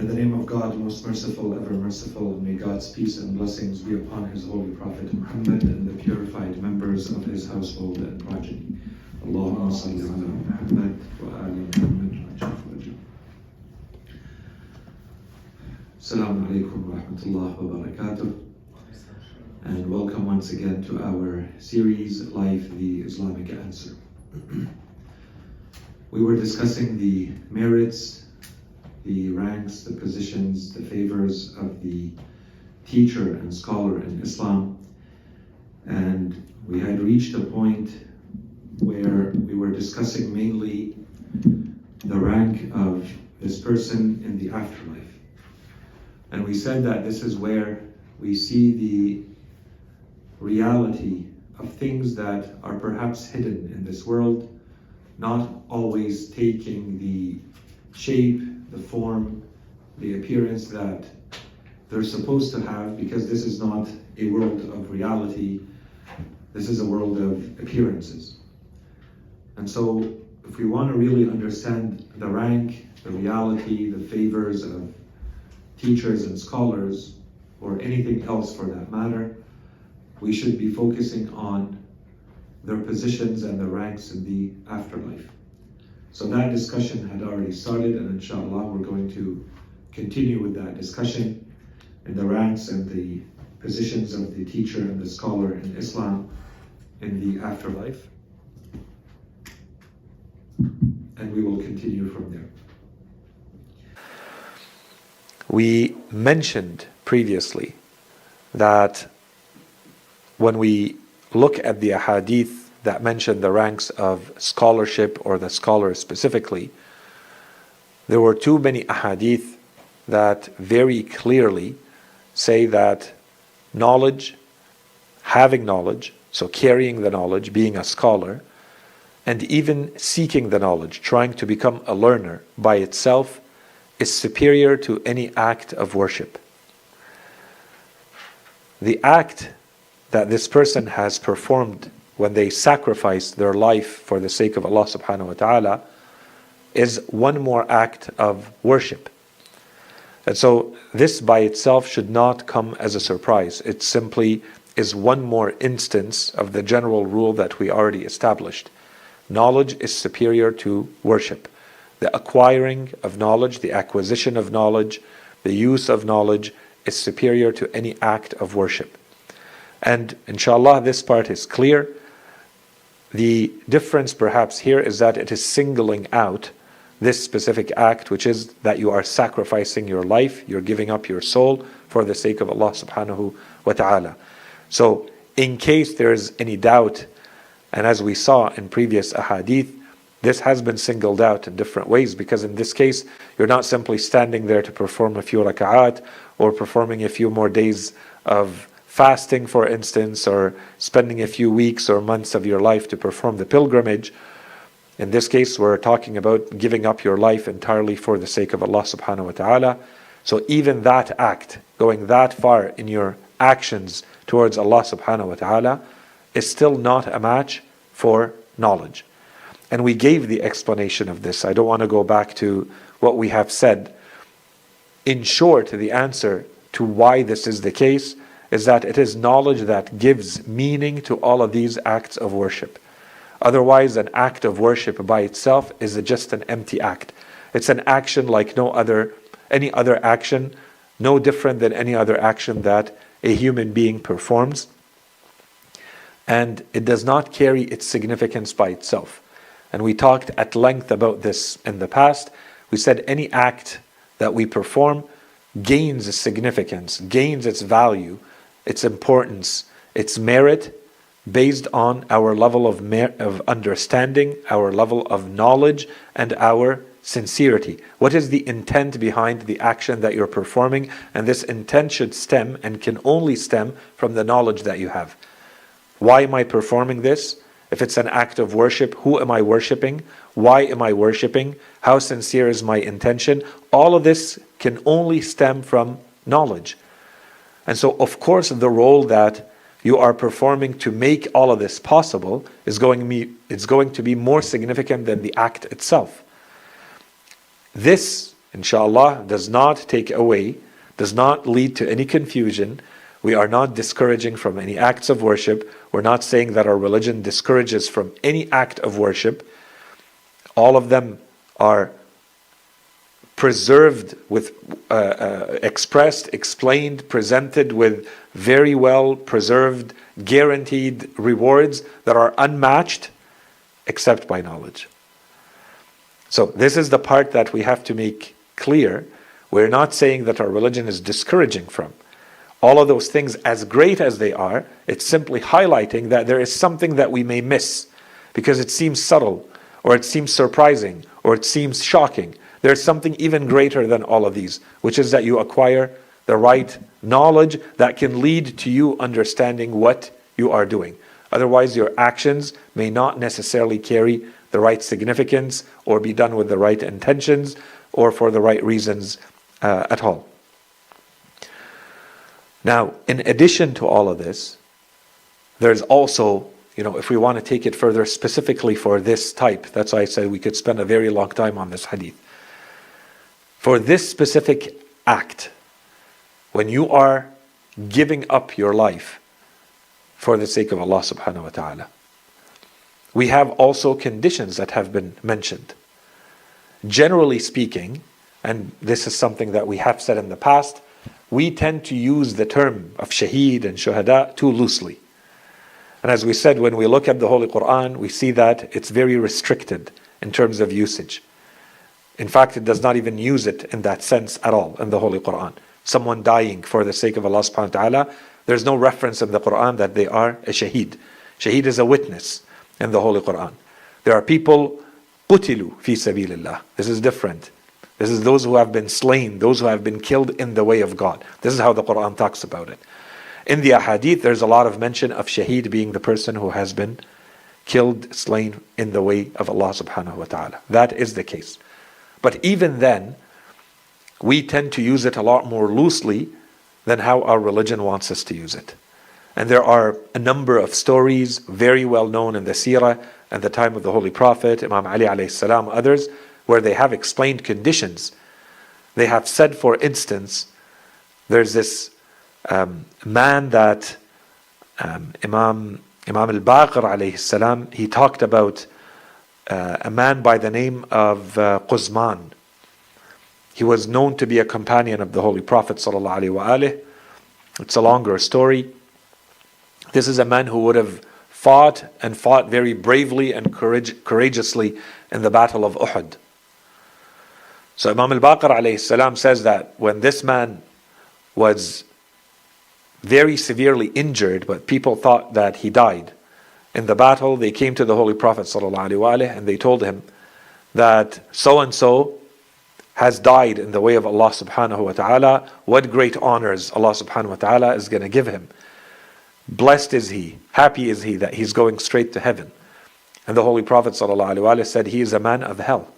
In the name of God, most merciful, ever merciful, may God's peace and blessings be upon His holy Prophet Muhammad and the purified members of his household and progeny. Allahumma salli ala Muhammad wa ali Muhammad. Assalamu alaikum wa rahmatullahi wa barakatuh. And welcome once again to our series, Life, the Islamic Answer. We were discussing the merits, the ranks, the positions, the favors of the teacher and scholar in Islam. And we had reached a point where we were discussing mainly the rank of this person in the afterlife. And we said that this is where we see the reality of things that are perhaps hidden in this world, not always taking the shape, the form, the appearance that they're supposed to have, because this is not a world of reality, this is a world of appearances. And so if we want to really understand the rank, the reality, the favors of teachers and scholars, or anything else for that matter, we should be focusing on their positions and the ranks in the afterlife. So that discussion had already started, and inshallah we're going to continue with that discussion in the ranks and the positions of the teacher and the scholar in Islam in the afterlife. And we will continue from there. We mentioned previously that when we look at the ahadith that mention the ranks of scholarship or the scholar specifically, there were too many ahadith that very clearly say that knowledge, having knowledge, so carrying the knowledge, being a scholar, and even seeking the knowledge, trying to become a learner by itself, is superior to any act of worship. The act that this person has performed when they sacrifice their life for the sake of Allah subhanahu wa ta'ala is one more act of worship. And so this by itself should not come as a surprise. It simply is one more instance of the general rule that we already established. Knowledge is superior to worship. The acquiring of knowledge, the acquisition of knowledge, the use of knowledge is superior to any act of worship. And inshallah, this part is clear. The difference perhaps here is that it is singling out this specific act, which is that you are sacrificing your life, you're giving up your soul for the sake of Allah subhanahu wa ta'ala. So in case there is any doubt, and as we saw in previous ahadith, this has been singled out in different ways, because in this case, you're not simply standing there to perform a few raka'at or performing a few more days of fasting, for instance, or spending a few weeks or months of your life to perform the pilgrimage. In this case, we're talking about giving up your life entirely for the sake of Allah subhanahu wa ta'ala. So even that act, going that far in your actions towards Allah subhanahu wa ta'ala, is still not a match for knowledge. And we gave the explanation of this. I don't want to go back to what we have said. In short, the answer to why this is the case is that it is knowledge that gives meaning to all of these acts of worship. Otherwise, an act of worship by itself is just an empty act. It's an action like any other action, no different than any other action that a human being performs. And it does not carry its significance by itself. And we talked at length about this in the past. We said any act that we perform gains its significance, gains its value, its importance, its merit, based on our level of understanding, our level of knowledge, and our sincerity. What is the intent behind the action that you're performing? And this intent should stem and can only stem from the knowledge that you have. Why am I performing this? If it's an act of worship, who am I worshiping? Why am I worshiping? How sincere is my intention? All of this can only stem from knowledge. And so, of course, the role that you are performing to make all of this possible is going to be more significant than the act itself. This inshallah, does not take away, does not lead to any confusion. We are not discouraging from any acts of worship. We're not saying that our religion discourages from any act of worship. All of them are preserved with, expressed, explained, presented with very well preserved, guaranteed rewards that are unmatched except by knowledge. So this is the part that we have to make clear. We're not saying that our religion is discouraging from all of those things, as great as they are. It's simply highlighting that there is something that we may miss because it seems subtle, or it seems surprising, or it seems shocking. There's something even greater than all of these, which is that you acquire the right knowledge that can lead to you understanding what you are doing. Otherwise, your actions may not necessarily carry the right significance or be done with the right intentions or for the right reasons at all. Now, in addition to all of this, there's also, if we want to take it further specifically for this type, that's why I said we could spend a very long time on this hadith. For this specific act, when you are giving up your life for the sake of Allah subhanahu wa ta'ala, we have also conditions that have been mentioned. Generally speaking, and this is something that we have said in the past, we tend to use the term of shaheed and shuhada too loosely. And as we said, when we look at the Holy Quran, we see that it's very restricted in terms of usage. In fact, it does not even use it in that sense at all in the Holy Quran. Someone dying for the sake of Allah subhanahu wa ta'ala, there's no reference in the Quran that they are a shaheed. Shaheed is a witness in the Holy Quran. There are people, qutilu fi sabilillah. This is different. This is those who have been slain, those who have been killed in the way of God. This is how the Quran talks about it. In the ahadith, there's a lot of mention of shaheed being the person who has been killed, slain in the way of Allah subhanahu wa ta'ala. That is the case. But even then, we tend to use it a lot more loosely than how our religion wants us to use it. And there are a number of stories very well known in the seerah at the time of the Holy Prophet, Imam Ali alayhi salam, others, where they have explained conditions. They have said, for instance, there's this man that Imam al-Baqir alayhi salam, he talked about a man by the name of Quzman. He was known to be a companion of the Holy Prophet sallallahu alaihi wasallam. It's a longer story. This is a man who would have fought very bravely and courageously in the battle of Uhud. So Imam al-Baqir alayhi salam says that when this man was very severely injured, but people thought that he died in the battle, they came to the Holy Prophet ﷺ and they told him that so-and-so has died in the way of Allah subhanahu wa ta'ala. What great honors Allah subhanahu wa ta'ala is going to give him. Blessed is he, happy is he that he's going straight to heaven. And the Holy Prophet ﷺ said, he is a man of hell.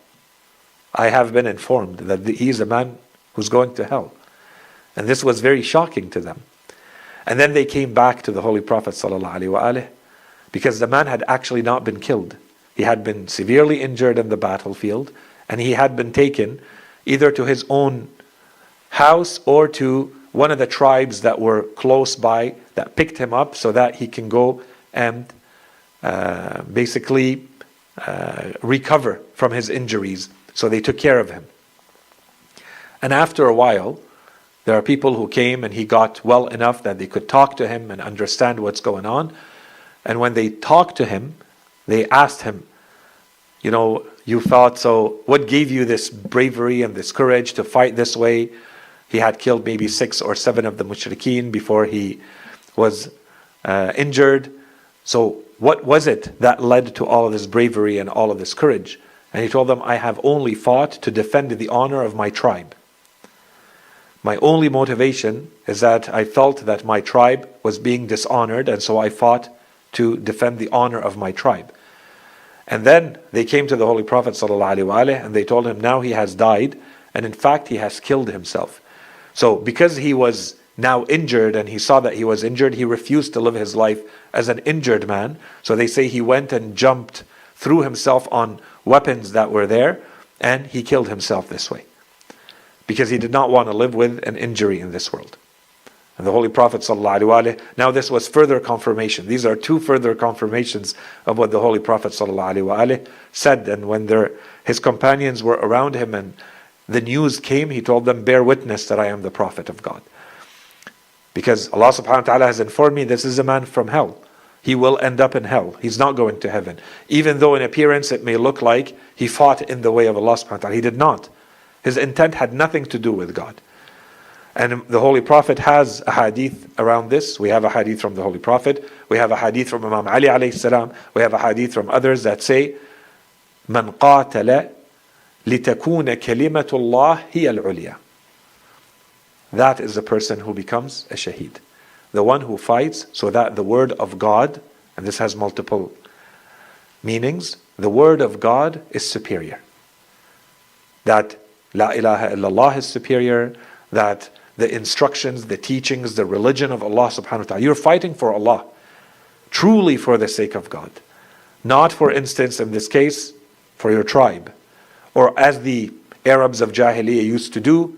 I have been informed that he is a man who's going to hell. And this was very shocking to them. And then they came back to the Holy Prophet ﷺ because the man had actually not been killed. He had been severely injured in the battlefield, and he had been taken either to his own house or to one of the tribes that were close by that picked him up so that he can go and basically recover from his injuries. So they took care of him. And after a while, there are people who came and he got well enough that they could talk to him and understand what's going on. And when they talked to him, they asked him, you thought so, what gave you this bravery and this courage to fight this way? He had killed maybe 6 or 7 of the mushrikeen before he was injured. So what was it that led to all of this bravery and all of this courage? And he told them, I have only fought to defend the honor of my tribe. My only motivation is that I felt that my tribe was being dishonored, and so I fought to defend the honor of my tribe. And then they came to the Holy Prophet ﷺ and they told him now he has died, and in fact he has killed himself. So because he was now injured and he saw that he was injured, he refused to live his life as an injured man. So they say he went and jumped, threw himself on weapons that were there, and he killed himself this way. because he did not want to live with an injury in this world. And the Holy Prophet ﷺ, now this was further confirmation. These are two further confirmations of what the Holy Prophet ﷺ said. And when his companions were around him and the news came, he told them, bear witness that I am the Prophet of God. Because Allah subhanahu wa ta'ala has informed me this is a man from hell. He will end up in hell. He's not going to heaven. Even though in appearance it may look like he fought in the way of Allah subhanahu wa ta'ala. He did not. His intent had nothing to do with God. And the Holy Prophet has a hadith around this. We have a hadith from the Holy Prophet. We have a hadith from Imam Ali alayhi salam. We have a hadith from others that say, "Man qatala litakuna kalimatullah hiya al-ulya." That is the person who becomes a shaheed. The one who fights so that the word of God, and this has multiple meanings, the word of God is superior. That La ilaha illallah is superior, that the instructions, the teachings, the religion of Allah subhanahu wa ta'ala, you're fighting for Allah, truly for the sake of God. Not, for instance, in this case, for your tribe. Or as the Arabs of Jahiliyyah used to do,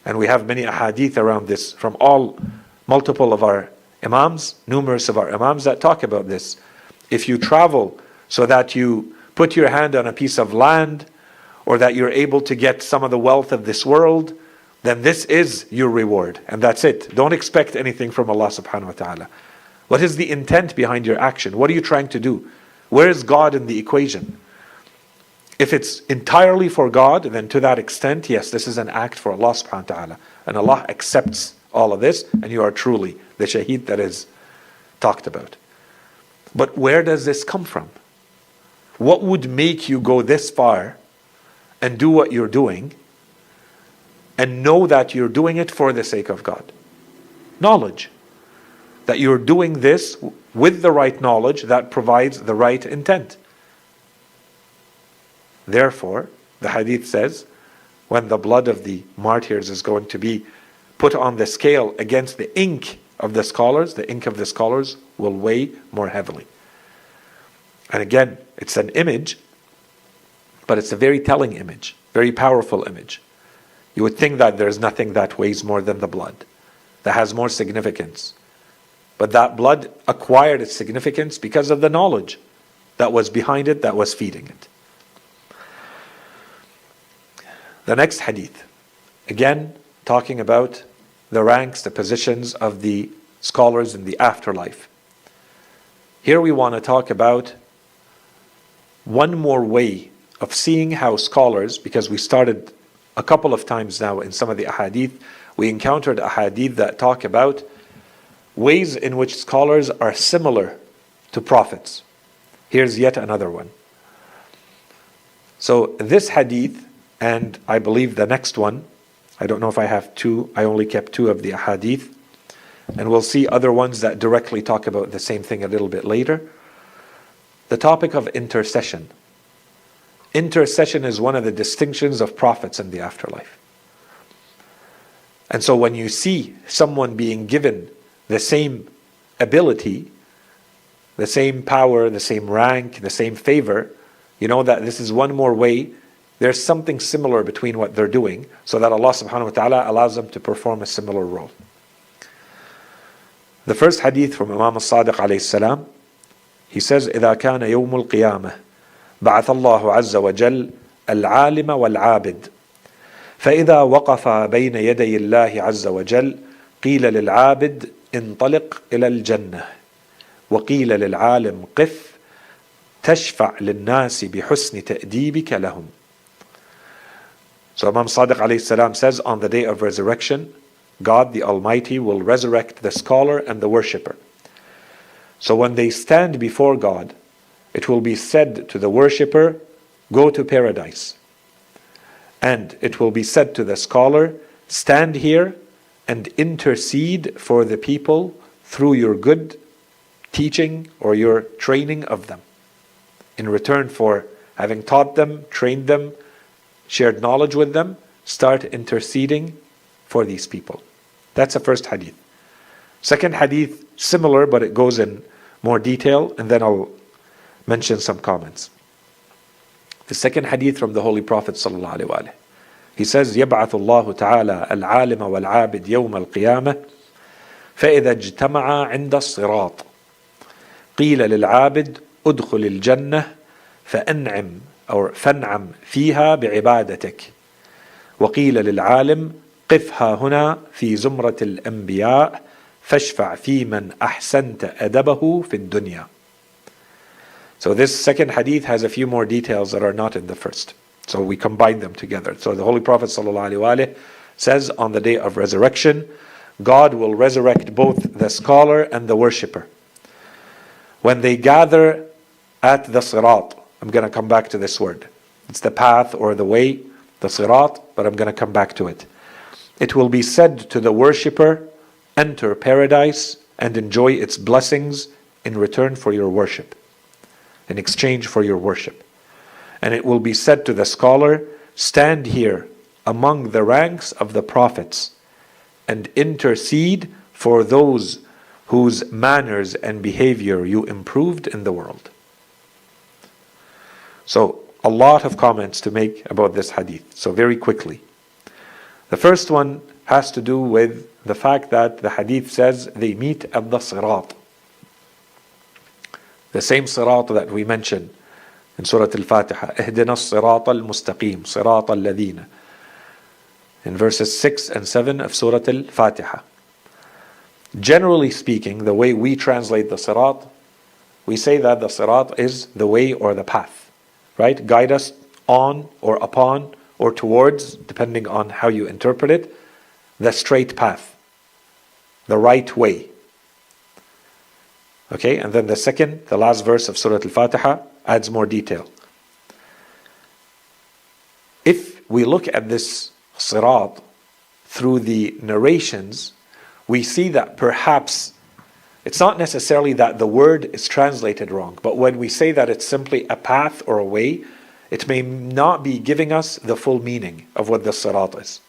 and we have many ahadith around this from multiple of our imams, numerous of our imams that talk about this. If you travel so that you put your hand on a piece of land, or that you're able to get some of the wealth of this world, then this is your reward. And that's it. Don't expect anything from Allah subhanahu wa ta'ala. What is the intent behind your action? What are you trying to do? Where is God in the equation? If it's entirely for God, then to that extent, yes, this is an act for Allah subhanahu wa ta'ala. And Allah accepts all of this, and you are truly the shaheed that is talked about. But where does this come from? What would make you go this far and do what you're doing and know that you're doing it for the sake of God? Knowledge. That you're doing this with the right knowledge that provides the right intent. Therefore, the hadith says, when the blood of the martyrs is going to be put on the scale against the ink of the scholars, the ink of the scholars will weigh more heavily. And again, it's an image, but it's a very telling image, very powerful image. You would think that there's nothing that weighs more than the blood, that has more significance. But that blood acquired its significance because of the knowledge that was behind it, that was feeding it. The next hadith, again, talking about the ranks, the positions of the scholars in the afterlife. Here we want to talk about one more way of seeing how scholars, because we started a couple of times now in some of the ahadith, we encountered ahadith that talk about ways in which scholars are similar to prophets. Here's yet another one. So this hadith, and I believe the next one, I don't know if I have two, I only kept two of the ahadith, and we'll see other ones that directly talk about the same thing a little bit later. The topic of intercession. Intercession is one of the distinctions of prophets in the afterlife. And so when you see someone being given the same ability, the same power, the same rank, the same favor, you know that this is one more way. There's something similar between what they're doing, so that Allah subhanahu wa ta'ala allows them to perform a similar role. The first hadith from Imam al-Sadiq alayhi salam, he says, إِذَا كَانَ يَوْمُ الْقِيَامَةِ بعث الله عز وجل العالم والعابد فإذا وقف بين يدي الله عز وجل قيل للعابد انطلق إلى الجنة وقيل للعالم قف تشفع للناس بحسن تأديبك لهم. So Imam Sadiq alayhi salam says, on the day of resurrection, God the Almighty will resurrect the scholar and the worshipper. So when they stand before God, it will be said to the worshipper, go to paradise. And it will be said to the scholar, stand here and intercede for the people through your good teaching or your training of them. In return for having taught them, trained them, shared knowledge with them, start interceding for these people. That's the first hadith. Second hadith, similar, but it goes in more detail, and then I'll mention some comments. The second hadith from the Holy Prophet ﷺ. He says, يبعث الله تعالى العالم والعابد يوم القيامة فإذا اجتمعا عند الصراط قيل للعابد ادخل الجنة فانعم فيها بعبادتك وقيل للعالم قفها هنا في زمرة الأنبياء فاشفع في من أحسنت أدبه في الدنيا. So this second hadith has a few more details that are not in the first. So we combine them together. So the Holy Prophet ﷺ says on the day of resurrection, God will resurrect both the scholar and the worshipper. When they gather at the sirat, I'm going to come back to this word. It's the path or the way, the sirat, but I'm going to come back to it. It will be said to the worshipper, enter paradise and enjoy its blessings in return for your worship, in exchange for your worship. And it will be said to the scholar, stand here among the ranks of the prophets and intercede for those whose manners and behavior you improved in the world. So, a lot of comments to make about this hadith. So very quickly. The first one has to do with the fact that the hadith says they meet at the sirat. The same sirat that we mentioned in Surah Al-Fatiha. اهدنا الصراط المستقيم صراط الذين. In verses 6 and 7 of Surah Al-Fatiha. Generally speaking, the way we translate the sirat, we say that the sirat is the way or the path. Right? Guide us on or upon or towards, depending on how you interpret it, the straight path, the right way. Okay, and then the last verse of Surah Al-Fatiha adds more detail. If we look at this sirat through the narrations, we see that perhaps it's not necessarily that the word is translated wrong, but when we say that it's simply a path or a way, it may not be giving us the full meaning of what the sirat is.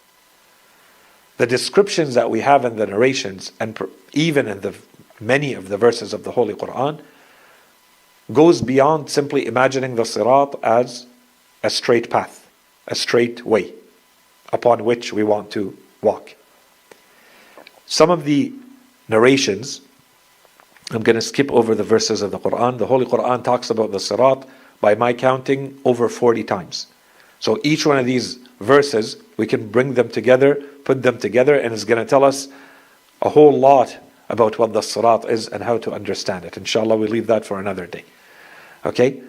The descriptions that we have in the narrations, and even in the many of the verses of the Holy Quran, goes beyond simply imagining the sirat as a straight path, a straight way upon which we want to walk. Some of the narrations, I'm going to skip over the verses of the Quran. The Holy Quran talks about the sirat, by my counting, over 40 times. So each one of these verses, we can bring them together, put them together, and it's going to tell us a whole lot about what the sirat is and how to understand it. Inshallah, we'll leave that for another day. Okay?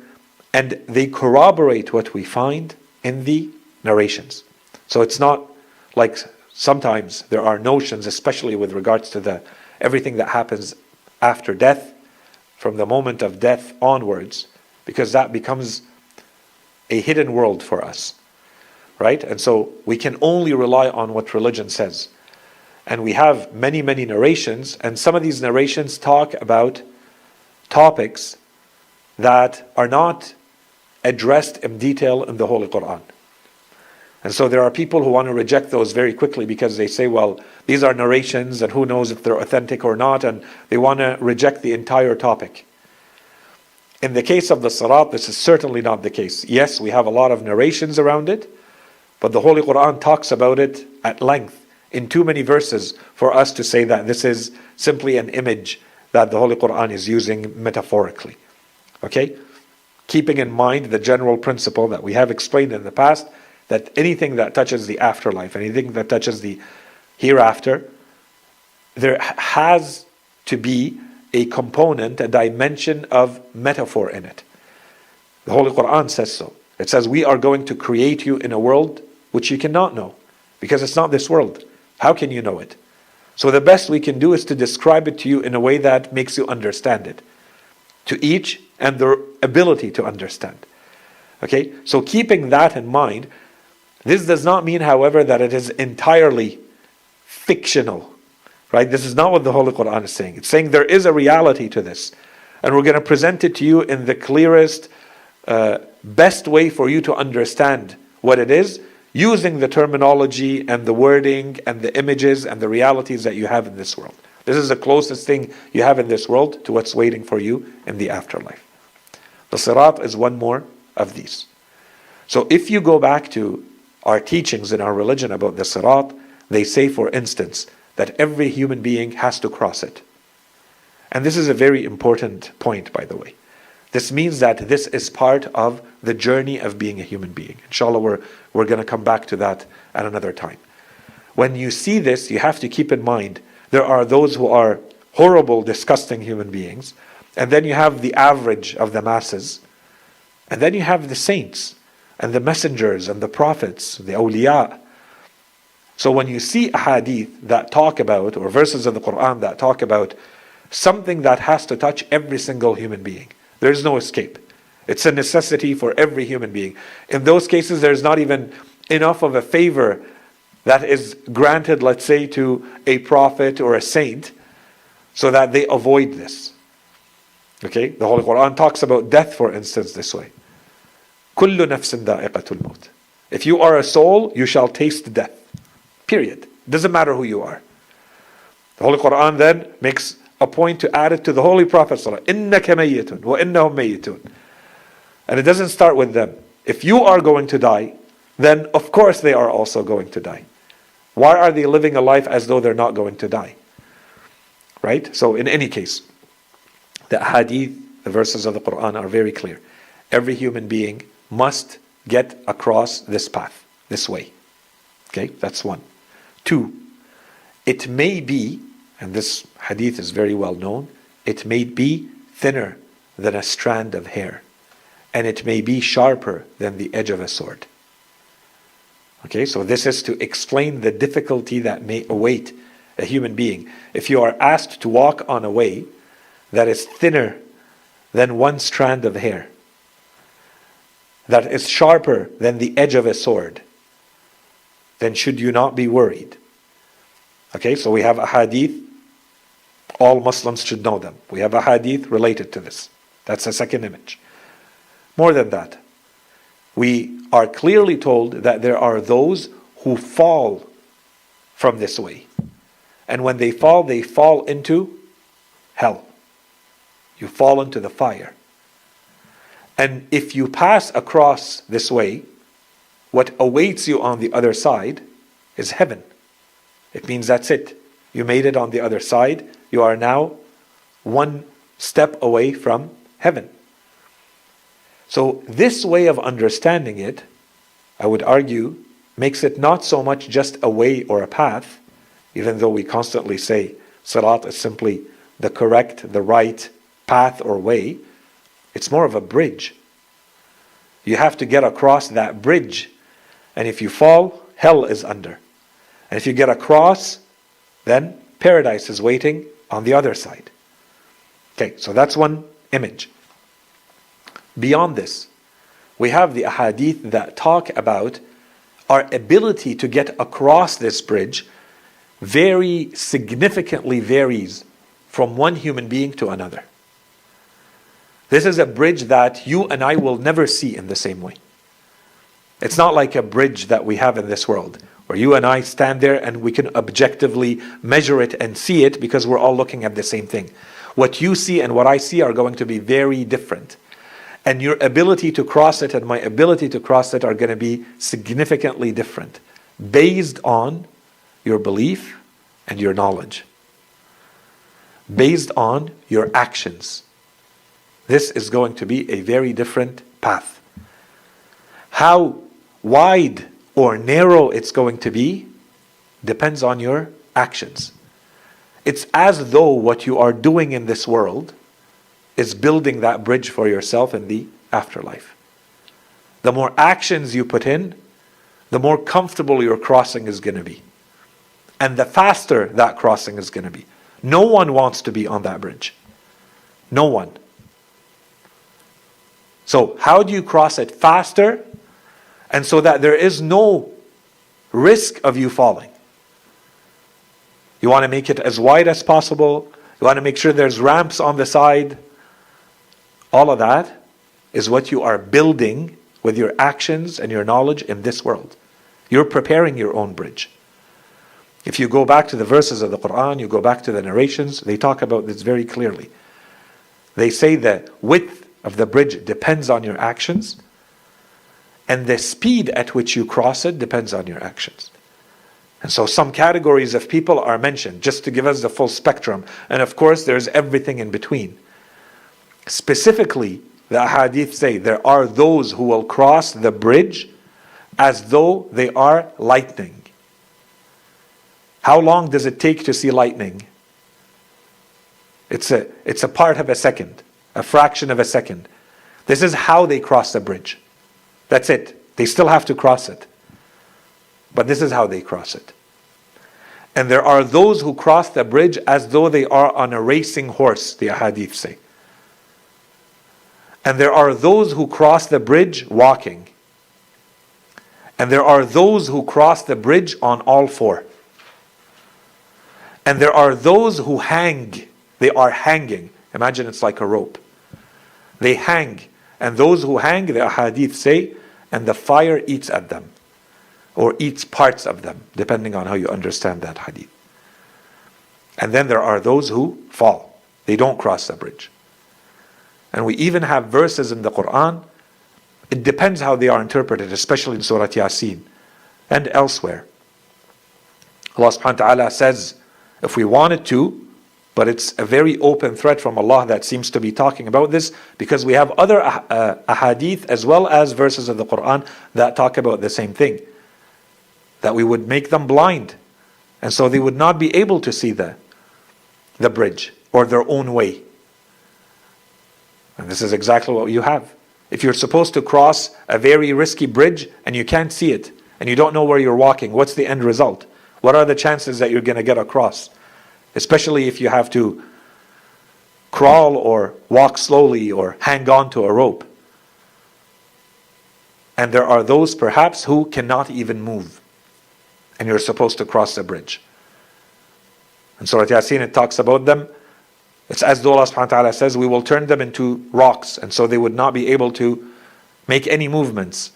And they corroborate what we find in the narrations. So it's not like sometimes there are notions, especially with regards to everything that happens after death, from the moment of death onwards, because that becomes a hidden world for us, right? And so we can only rely on what religion says. And we have many, many narrations, and some of these narrations talk about topics that are not addressed in detail in the Holy Quran. And so there are people who want to reject those very quickly because they say, well, these are narrations and who knows if they're authentic or not, and they want to reject the entire topic. In the case of the sirat, this is certainly not the case. Yes, we have a lot of narrations around it, but the Holy Quran talks about it at length in too many verses for us to say that this is simply an image that the Holy Quran is using metaphorically. Okay? Keeping in mind the general principle that we have explained in the past, that anything that touches the afterlife, anything that touches the hereafter, there has to be a component, a dimension of metaphor in it. The Holy Quran says so. It says, we are going to create you in a world which you cannot know, because it's not this world. How can you know it? So the best we can do is to describe it to you in a way that makes you understand it, to each and their ability to understand. Okay? So keeping that in mind, this does not mean, however, that it is entirely fictional. Right? This is not what the Holy Quran is saying. It's saying there is a reality to this. And we're going to present it to you in the clearest, best way for you to understand what it is, using the terminology and the wording and the images and the realities that you have in this world. This is the closest thing you have in this world to what's waiting for you in the afterlife. The sirat is one more of these. So if you go back to our teachings in our religion about the Sirat, they say, for instance, that every human being has to cross it. And this is a very important point, by the way. This means that this is part of the journey of being a human being. Inshallah, we're going to come back to that at another time. When you see this, you have to keep in mind, there are those who are horrible, disgusting human beings, and then you have the average of the masses, and then you have the saints, and the messengers, and the prophets, the awliya. So when you see ahadith that talk about, or verses of the Quran that talk about something that has to touch every single human being, there's no escape. It's a necessity for every human being. In those cases, there's not even enough of a favor that is granted, let's say, to a prophet or a saint, so that they avoid this. Okay? The Holy Quran talks about death, for instance, this way. كُلُّ نَفْسٍ ذَائِقَةُ الْمَوْتِ. If you are a soul, you shall taste death. Period. Doesn't matter who you are. The Holy Quran then makes a point to add it to the Holy Prophet ﷺ. إِنَّكَ مَيِّتٌ وَإِنَّهُمْ مَيِّتٌ. And it doesn't start with them. If you are going to die, then of course they are also going to die. Why are they living a life as though they're not going to die? Right? So in any case, the hadith, the verses of the Quran are very clear. Every human being must get across this path, this way. Okay, that's one. Two, it may be, and this hadith is very well known, it may be thinner than a strand of hair, and it may be sharper than the edge of a sword. Okay, so this is to explain the difficulty that may await a human being. If you are asked to walk on a way that is thinner than one strand of hair, that is sharper than the edge of a sword, then should you not be worried? Okay, so we have a hadith, all Muslims should know them. We have a hadith related to this. That's the second image. More than that, we are clearly told that there are those who fall from this way. And when they fall into hell. You fall into the fire. And if you pass across this way, what awaits you on the other side is heaven. It means that's it. You made it on the other side. You are now one step away from heaven. So this way of understanding it, I would argue, makes it not so much just a way or a path, even though we constantly say Sirat is simply the correct, the right path or way. It's more of a bridge. You have to get across that bridge. And if you fall, hell is under. And if you get across, then paradise is waiting on the other side. Okay, so that's one image. Beyond this, we have the ahadith that talk about our ability to get across this bridge very significantly varies from one human being to another. This is a bridge that you and I will never see in the same way. It's not like a bridge that we have in this world, where you and I stand there and we can objectively measure it and see it because we're all looking at the same thing. What you see and what I see are going to be very different. And your ability to cross it and my ability to cross it are going to be significantly different, based on your belief and your knowledge, based on your actions. This is going to be a very different path. How wide or narrow it's going to be depends on your actions. It's as though what you are doing in this world is building that bridge for yourself in the afterlife. The more actions you put in, the more comfortable your crossing is going to be. And the faster that crossing is going to be. No one wants to be on that bridge. No one. So how do you cross it faster and so that there is no risk of you falling? You want to make it as wide as possible. You want to make sure there's ramps on the side. All of that is what you are building with your actions and your knowledge in this world. You're preparing your own bridge. If you go back to the verses of the Quran, you go back to the narrations, they talk about this very clearly. They say the width of the bridge depends on your actions, And the speed at which you cross it depends on your actions. And so some categories of people are mentioned just to give us the full spectrum. And of course, there's everything in between. Specifically, the hadith say there are those who will cross the bridge as though they are lightning. How long does it take to see lightning? It's a part of a second, a fraction of a second. This is how they cross the bridge. That's it. They still have to cross it. But this is how they cross it. And there are those who cross the bridge as though they are on a racing horse, the hadith say. And there are those who cross the bridge walking. And there are those who cross the bridge on all four. And there are those who hang. They are hanging. Imagine it's like a rope. They hang. And those who hang, the hadith say, and the fire eats at them. Or eats parts of them, depending on how you understand that hadith. And then there are those who fall. They don't cross the bridge. And we even have verses in the Quran. It depends how they are interpreted, especially in Surah Yasin and elsewhere. Allah subhanahu wa ta'ala says, if we wanted to, but it's a very open threat from Allah that seems to be talking about this, because we have other ahadith as well as verses of the Quran that talk about the same thing. That we would make them blind, and so they would not be able to see the bridge or their own way. And this is exactly what you have. If you're supposed to cross a very risky bridge and you can't see it, and you don't know where you're walking, what's the end result? What are the chances that you're going to get across? Especially if you have to crawl or walk slowly or hang on to a rope. And there are those perhaps who cannot even move. And you're supposed to cross the bridge. In Surah Yasin it talks about them. It's as though Allah subhanahu wa ta'ala says, we will turn them into rocks, and so they would not be able to make any movements.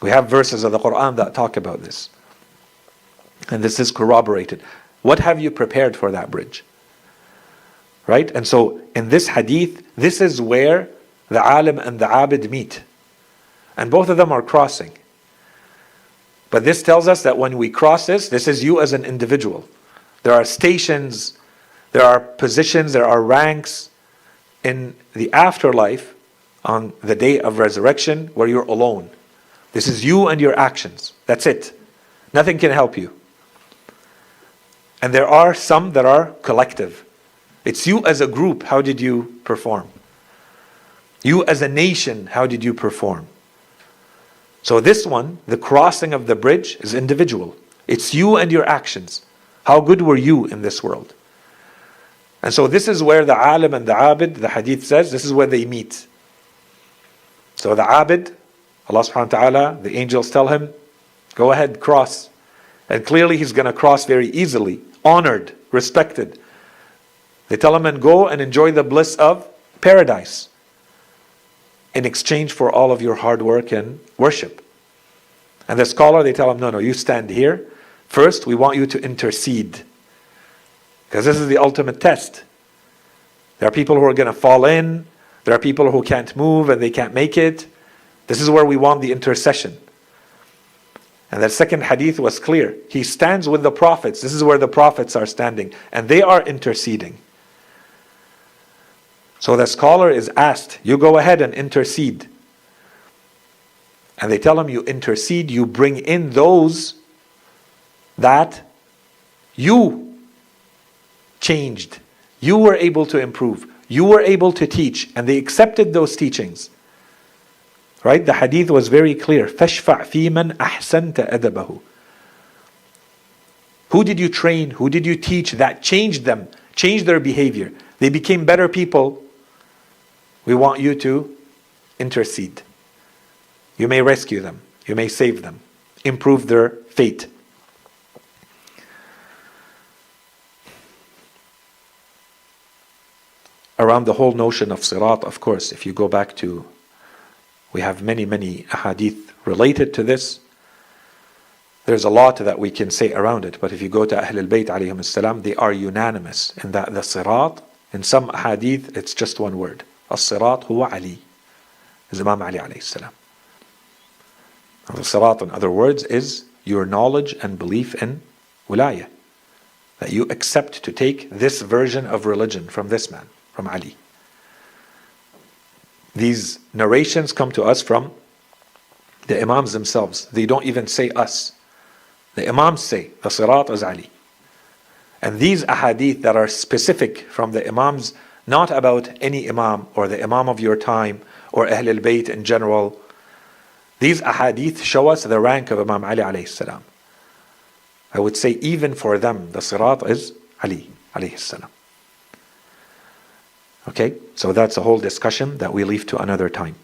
We have verses of the Quran that talk about this. And this is corroborated. What have you prepared for that bridge? Right? And so in this hadith, this is where the alim and the abid meet. And both of them are crossing. But this tells us that when we cross this is you as an individual. There are stations, there are positions, there are ranks in the afterlife on the day of resurrection where you're alone. This is you and your actions. That's it. Nothing can help you. And there are some that are collective. It's you as a group, how did you perform? You as a nation, how did you perform? So this one, the crossing of the bridge, is individual. It's you and your actions. How good were you in this world? And so this is where the alim and the abid, the hadith says, this is where they meet. So the abid, Allah subhanahu wa ta'ala, the angels tell him, go ahead, cross. And clearly he's going to cross very easily, honored, respected. They tell him, and go and enjoy the bliss of paradise in exchange for all of your hard work and worship. And the scholar, they tell him, no, you stand here. First, we want you to intercede. Because this is the ultimate test. There are people who are going to fall in. There are people who can't move and they can't make it. This is where we want the intercession. And that second hadith was clear. He stands with the prophets. This is where the prophets are standing. And they are interceding. So the scholar is asked, you go ahead and intercede. And they tell him, you intercede, you bring in those that you changed. You were able to improve. You were able to teach. And they accepted those teachings. Right? The hadith was very clear. فَاشْفَعْ فِي مَنْ أَحْسَنْتَ أَدَبَهُ. Who did you train? Who did you teach that changed them? Changed their behavior. They became better people. We want you to intercede. You may rescue them. You may save them. Improve their fate. Around the whole notion of sirat, of course, if you go back to, we have many hadith related to this. There's a lot that we can say around it, but if you go to Ahlul Bayt alayhim as-salam, they are unanimous in that the sirat, in some hadith, it's just one word. As-sirat huwa Ali, is Imam Ali alayhi salam. Al-Sirat, in other words, is your knowledge and belief in wilayah. That you accept to take this version of religion from this man, from Ali. These narrations come to us from the Imams themselves. They don't even say us. The Imams say, the Sirat is Ali. And these ahadith that are specific from the Imams, not about any Imam or the Imam of your time or Ahl al-Bayt in general, these ahadith show us the rank of Imam Ali alayhi salam. I would say even for them, the Sirat is Ali alayhi salam. Okay, so that's a whole discussion that we leave to another time.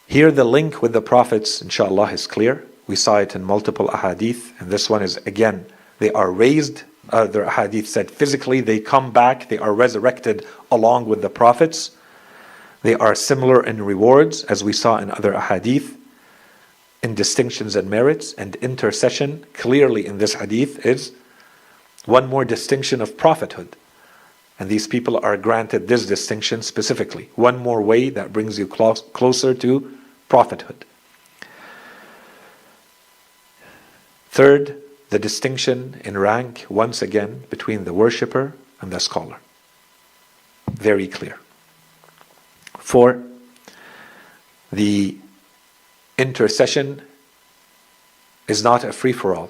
Here the link with the prophets, inshallah, is clear. We saw it in multiple ahadith, and this one is, again, they are raised, their ahadith said physically, they come back, they are resurrected along with the prophets. They are similar in rewards, as we saw in other ahadith, in distinctions and merits, and intercession, clearly in this hadith, is one more distinction of prophethood. And these people are granted this distinction specifically. One more way that brings you closer to prophethood. Third, the distinction in rank, once again, between the worshipper and the scholar. Very clear. 4, the intercession is not a free-for-all.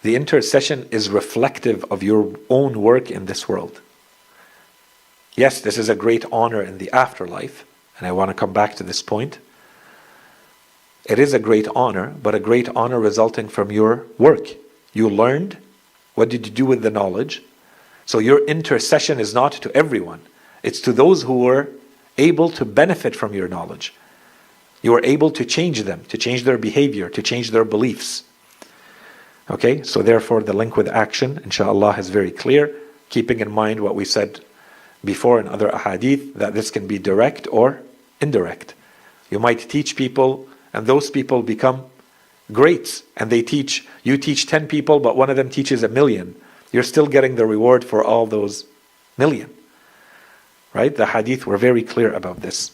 The intercession is reflective of your own work in this world. Yes, this is a great honor in the afterlife, and I want to come back to this point. It is a great honor, but a great honor resulting from your work. You learned. What did you do with the knowledge? So your intercession is not to everyone. It's to those who were able to benefit from your knowledge. You were able to change them, to change their behavior, to change their beliefs. Okay, so therefore the link with action, inshallah, is very clear, keeping in mind what we said before in other ahadith, that this can be direct or indirect. You might teach people, and those people become greats, and you teach 10 people, but one of them teaches 1,000,000. You're still getting the reward for all those 1,000,000. Right? The hadith were very clear about this.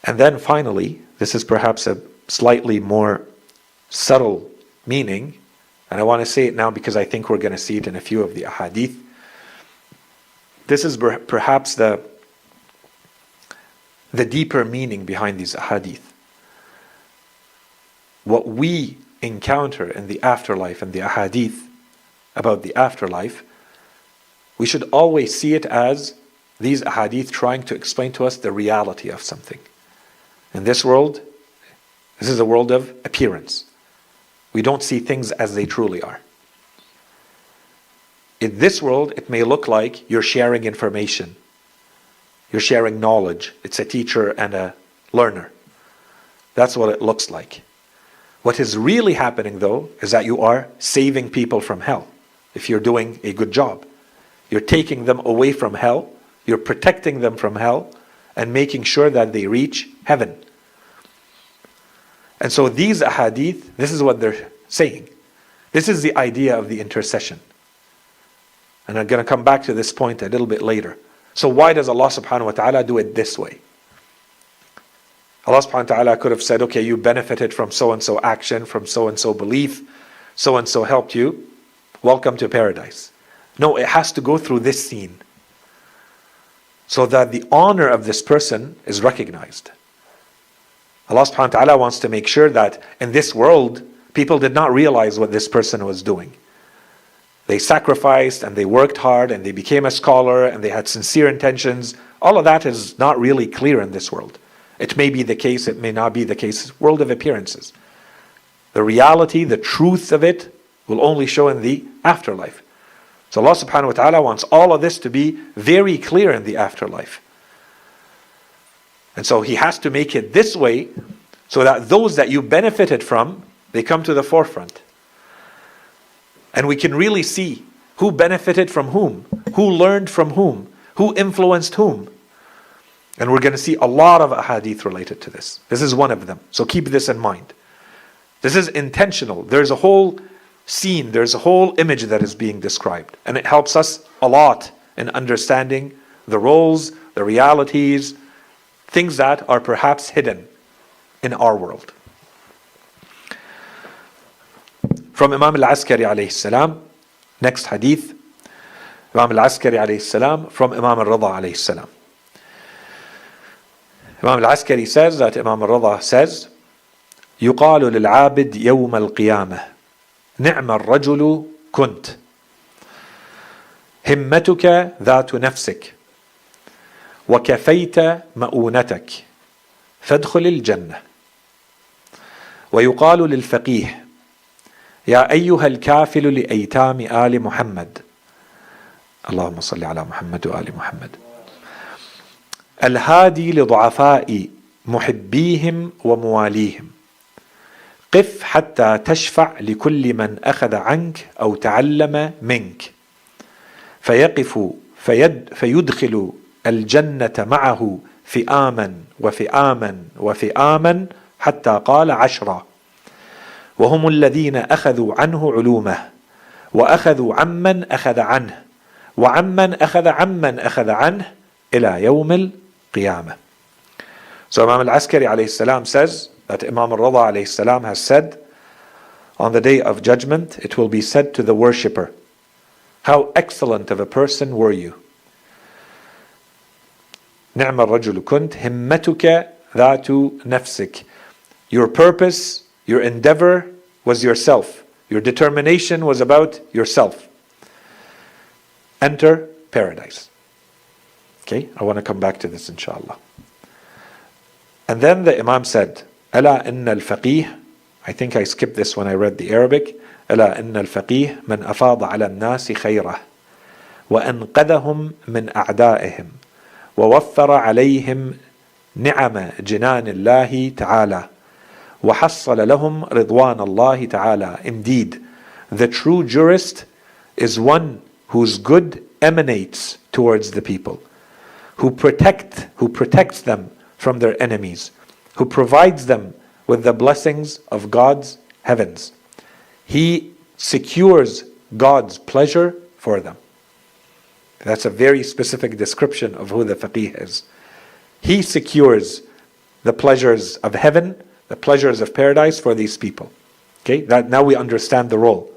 And then finally, this is perhaps a slightly more subtle meaning, and I want to say it now because I think we're going to see it in a few of the ahadith. This is perhaps the deeper meaning behind these ahadith. What we encounter in the afterlife and the ahadith about the afterlife, we should always see it as these ahadith trying to explain to us the reality of something. In this world, this is a world of appearance. We don't see things as they truly are. In this world, it may look like you're sharing information. You're sharing knowledge. It's a teacher and a learner. That's what it looks like. What is really happening, though, is that you are saving people from hell. If you're doing a good job, you're taking them away from hell, you're protecting them from hell, and making sure that they reach heaven. And so these ahadith, this is what they're saying. This is the idea of the intercession. And I'm going to come back to this point a little bit later. So why does Allah subhanahu wa ta'ala do it this way? Allah subhanahu wa ta'ala could have said, okay, you benefited from so-and-so action, from so-and-so belief, so-and-so helped you, welcome to paradise. No, it has to go through this scene, so that the honor of this person is recognized. Allah subhanahu wa ta'ala wants to make sure that in this world, people did not realize what this person was doing. They sacrificed and they worked hard and they became a scholar and they had sincere intentions. All of that is not really clear in this world. It may be the case, it may not be the case. World of appearances. The reality, the truth of it will only show in the afterlife. So Allah subhanahu wa ta'ala wants all of this to be very clear in the afterlife. And so He has to make it this way so that those that you benefited from, they come to the forefront. And we can really see who benefited from whom, who learned from whom, who influenced whom. And we're going to see a lot of ahadith related to this. This is one of them. So keep this in mind. This is intentional. There's a whole scene, there's a whole image that is being described. And it helps us a lot in understanding the roles, the realities, things that are perhaps hidden in our world. From Imam al-Askari alayhi salam, next hadith, Imam al-Askari alayhi salam from Imam al-Rida alayhi salam. Imam al-Askari says that Imam al-Rida says, يقال للعابد يوم القيامة نعم الرجل كنت همتك ذات نفسك وكفيت مؤونتك فادخل الجنة. ويقال للفقيه يا أيها الكافل لأيتام آل محمد اللهم صل على محمد وآل محمد الهادي لضعفاء محبيهم ومواليهم قف حتى تشفع لكل من أخذ عنك أو تعلم منك فيقف فيدخل الجنة معه فئاما وفئاما وفئاما حتى قال 10 وهم الذين أخذوا عنه علومه وأخذوا عمن أخذ عنه وعمن أخذ عمن أخذ عنه إلى يوم القيامة. So Imam al-Askari alayhi salam says that Imam al-Rida alayhi salam has said, on the day of judgment it will be said to the worshipper, how excellent of a person were you. نعم الرجل كنت همتك ذات نفسك. Your purpose, your endeavor was yourself. Your determination was about yourself. Enter paradise. Okay, I want to come back to this inshallah. And then the Imam said, ألا إن الفقيه, I think I skipped this when I read the Arabic, ألا إن الفقيه من أفاض على الناس خيره وأنقذهم من أعدائهم ووفر عليهم نعم جنان الله تعالى وحصل لهم رضوان الله تعالى. Indeed, the true jurist is one whose good emanates towards the people, who protects them from their enemies, who provides them with the blessings of God's heavens. He secures God's pleasure for them. That's a very specific description of who the faqih is. He secures the pleasures of heaven, the pleasures of paradise for these people. Okay, that now we understand the role.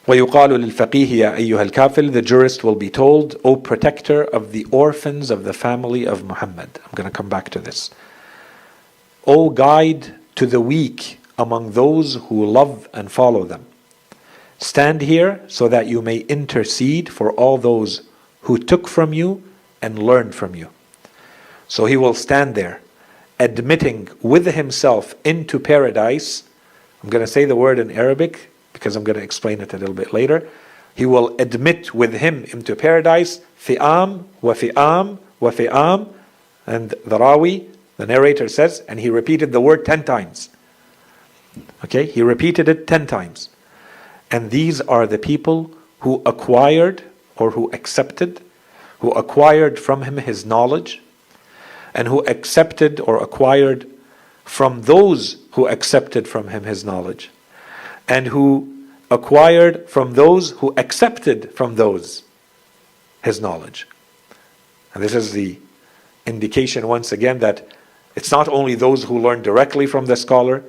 وَيُقَالُ لِلْفَقِيهِ يَا أَيُّهَا الْكَافِلُ, the jurist will be told, O protector of the orphans of the family of Muhammad. I'm going to come back to this. O guide to the weak among those who love and follow them. Stand here so that you may intercede for all those who took from you and learned from you. So he will stand there, admitting with himself into paradise. I'm going to say the word in Arabic because I'm going to explain it a little bit later. He will admit with him into paradise, fi'am wa fi'am wa fi'am, and the Rawi, the narrator says, and he repeated the word 10 times. Okay, he repeated it 10 times. And these are the people who acquired or who accepted from him his knowledge, and who accepted or acquired from those who accepted from him his knowledge, and who acquired from those who accepted from those his knowledge. And this is the indication once again that it's not only those who learn directly from the scholar.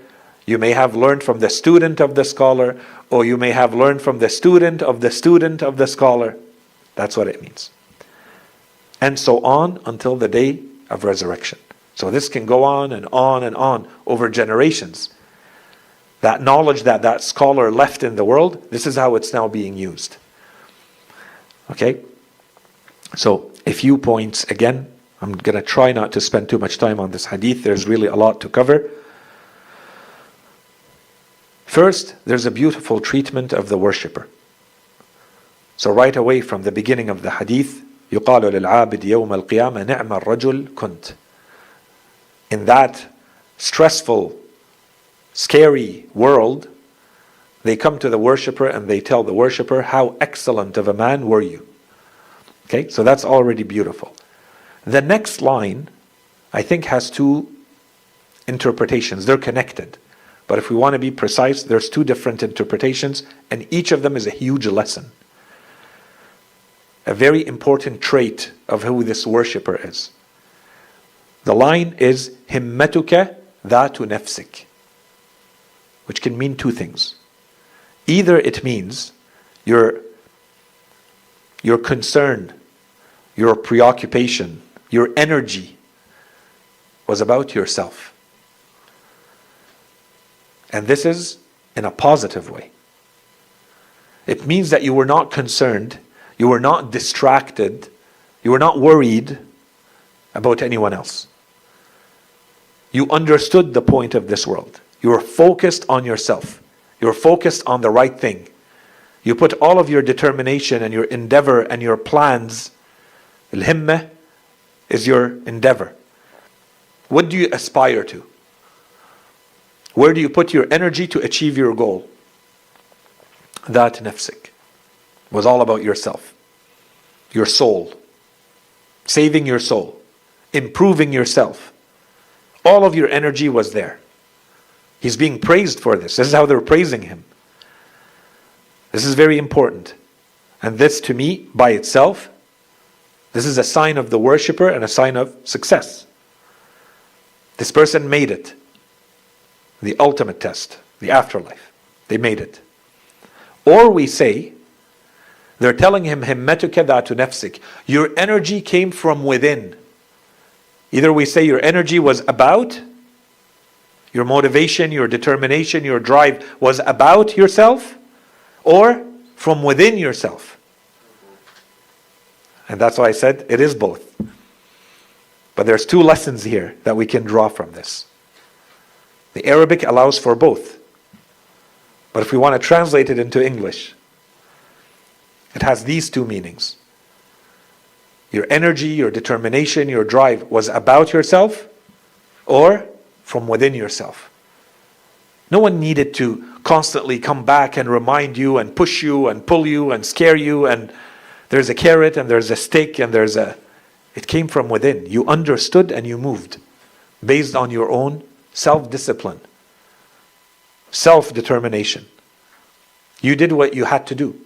You may have learned from the student of the scholar, or you may have learned from the student of the student of the scholar. That's what it means. And so on until the day of resurrection. So this can go on and on and on over generations. That knowledge that scholar left in the world, this is how it's now being used. Okay? So a few points again. I'm going to try not to spend too much time on this hadith. There's really a lot to cover. First, there's a beautiful treatment of the worshipper. So right away from the beginning of the hadith, يُقَالُ لِلْعَابِدِ يَوْمَ الْقِيَامَةِ نِعْمَ الرَّجُلُ كُنْتَ. In that stressful, scary world, they come to the worshipper and they tell the worshipper, how excellent of a man were you. Okay, so that's already beautiful. The next line, I think, has two interpretations. They're connected. But if we want to be precise, there's two different interpretations, and each of them is a huge lesson. A very important trait of who this worshipper is. The line is himmatuka dhatu nafsik, which can mean two things. Either it means your concern, your preoccupation, your energy was about yourself. And this is in a positive way. It means that you were not concerned, you were not distracted, you were not worried about anyone else. You understood the point of this world. You were focused on yourself. You were focused on the right thing. You put all of your determination and your endeavor and your plans. Al-himmah is your endeavor. What do you aspire to? Where do you put your energy to achieve your goal? That nafsik was all about yourself, your soul, saving your soul, improving yourself. All of your energy was there. He's being praised for this. This is how they're praising him. This is very important. And this, to me, by itself, this is a sign of the worshipper and a sign of success. This person made it. The ultimate test, the afterlife. They made it. Or we say, they're telling him, himmatuka dhatu nafsik. Your energy came from within. Either we say your energy was about, your motivation, your determination, your drive was about yourself, or from within yourself. And that's why I said it is both. But there's two lessons here that we can draw from this. The Arabic allows for both. But if we want to translate it into English, it has these two meanings. Your energy, your determination, your drive was about yourself or from within yourself. No one needed to constantly come back and remind you and push you and pull you and scare you, and there's a carrot and there's a stick and it came from within. You understood and you moved based on your own self-discipline, self-determination. You did what you had to do,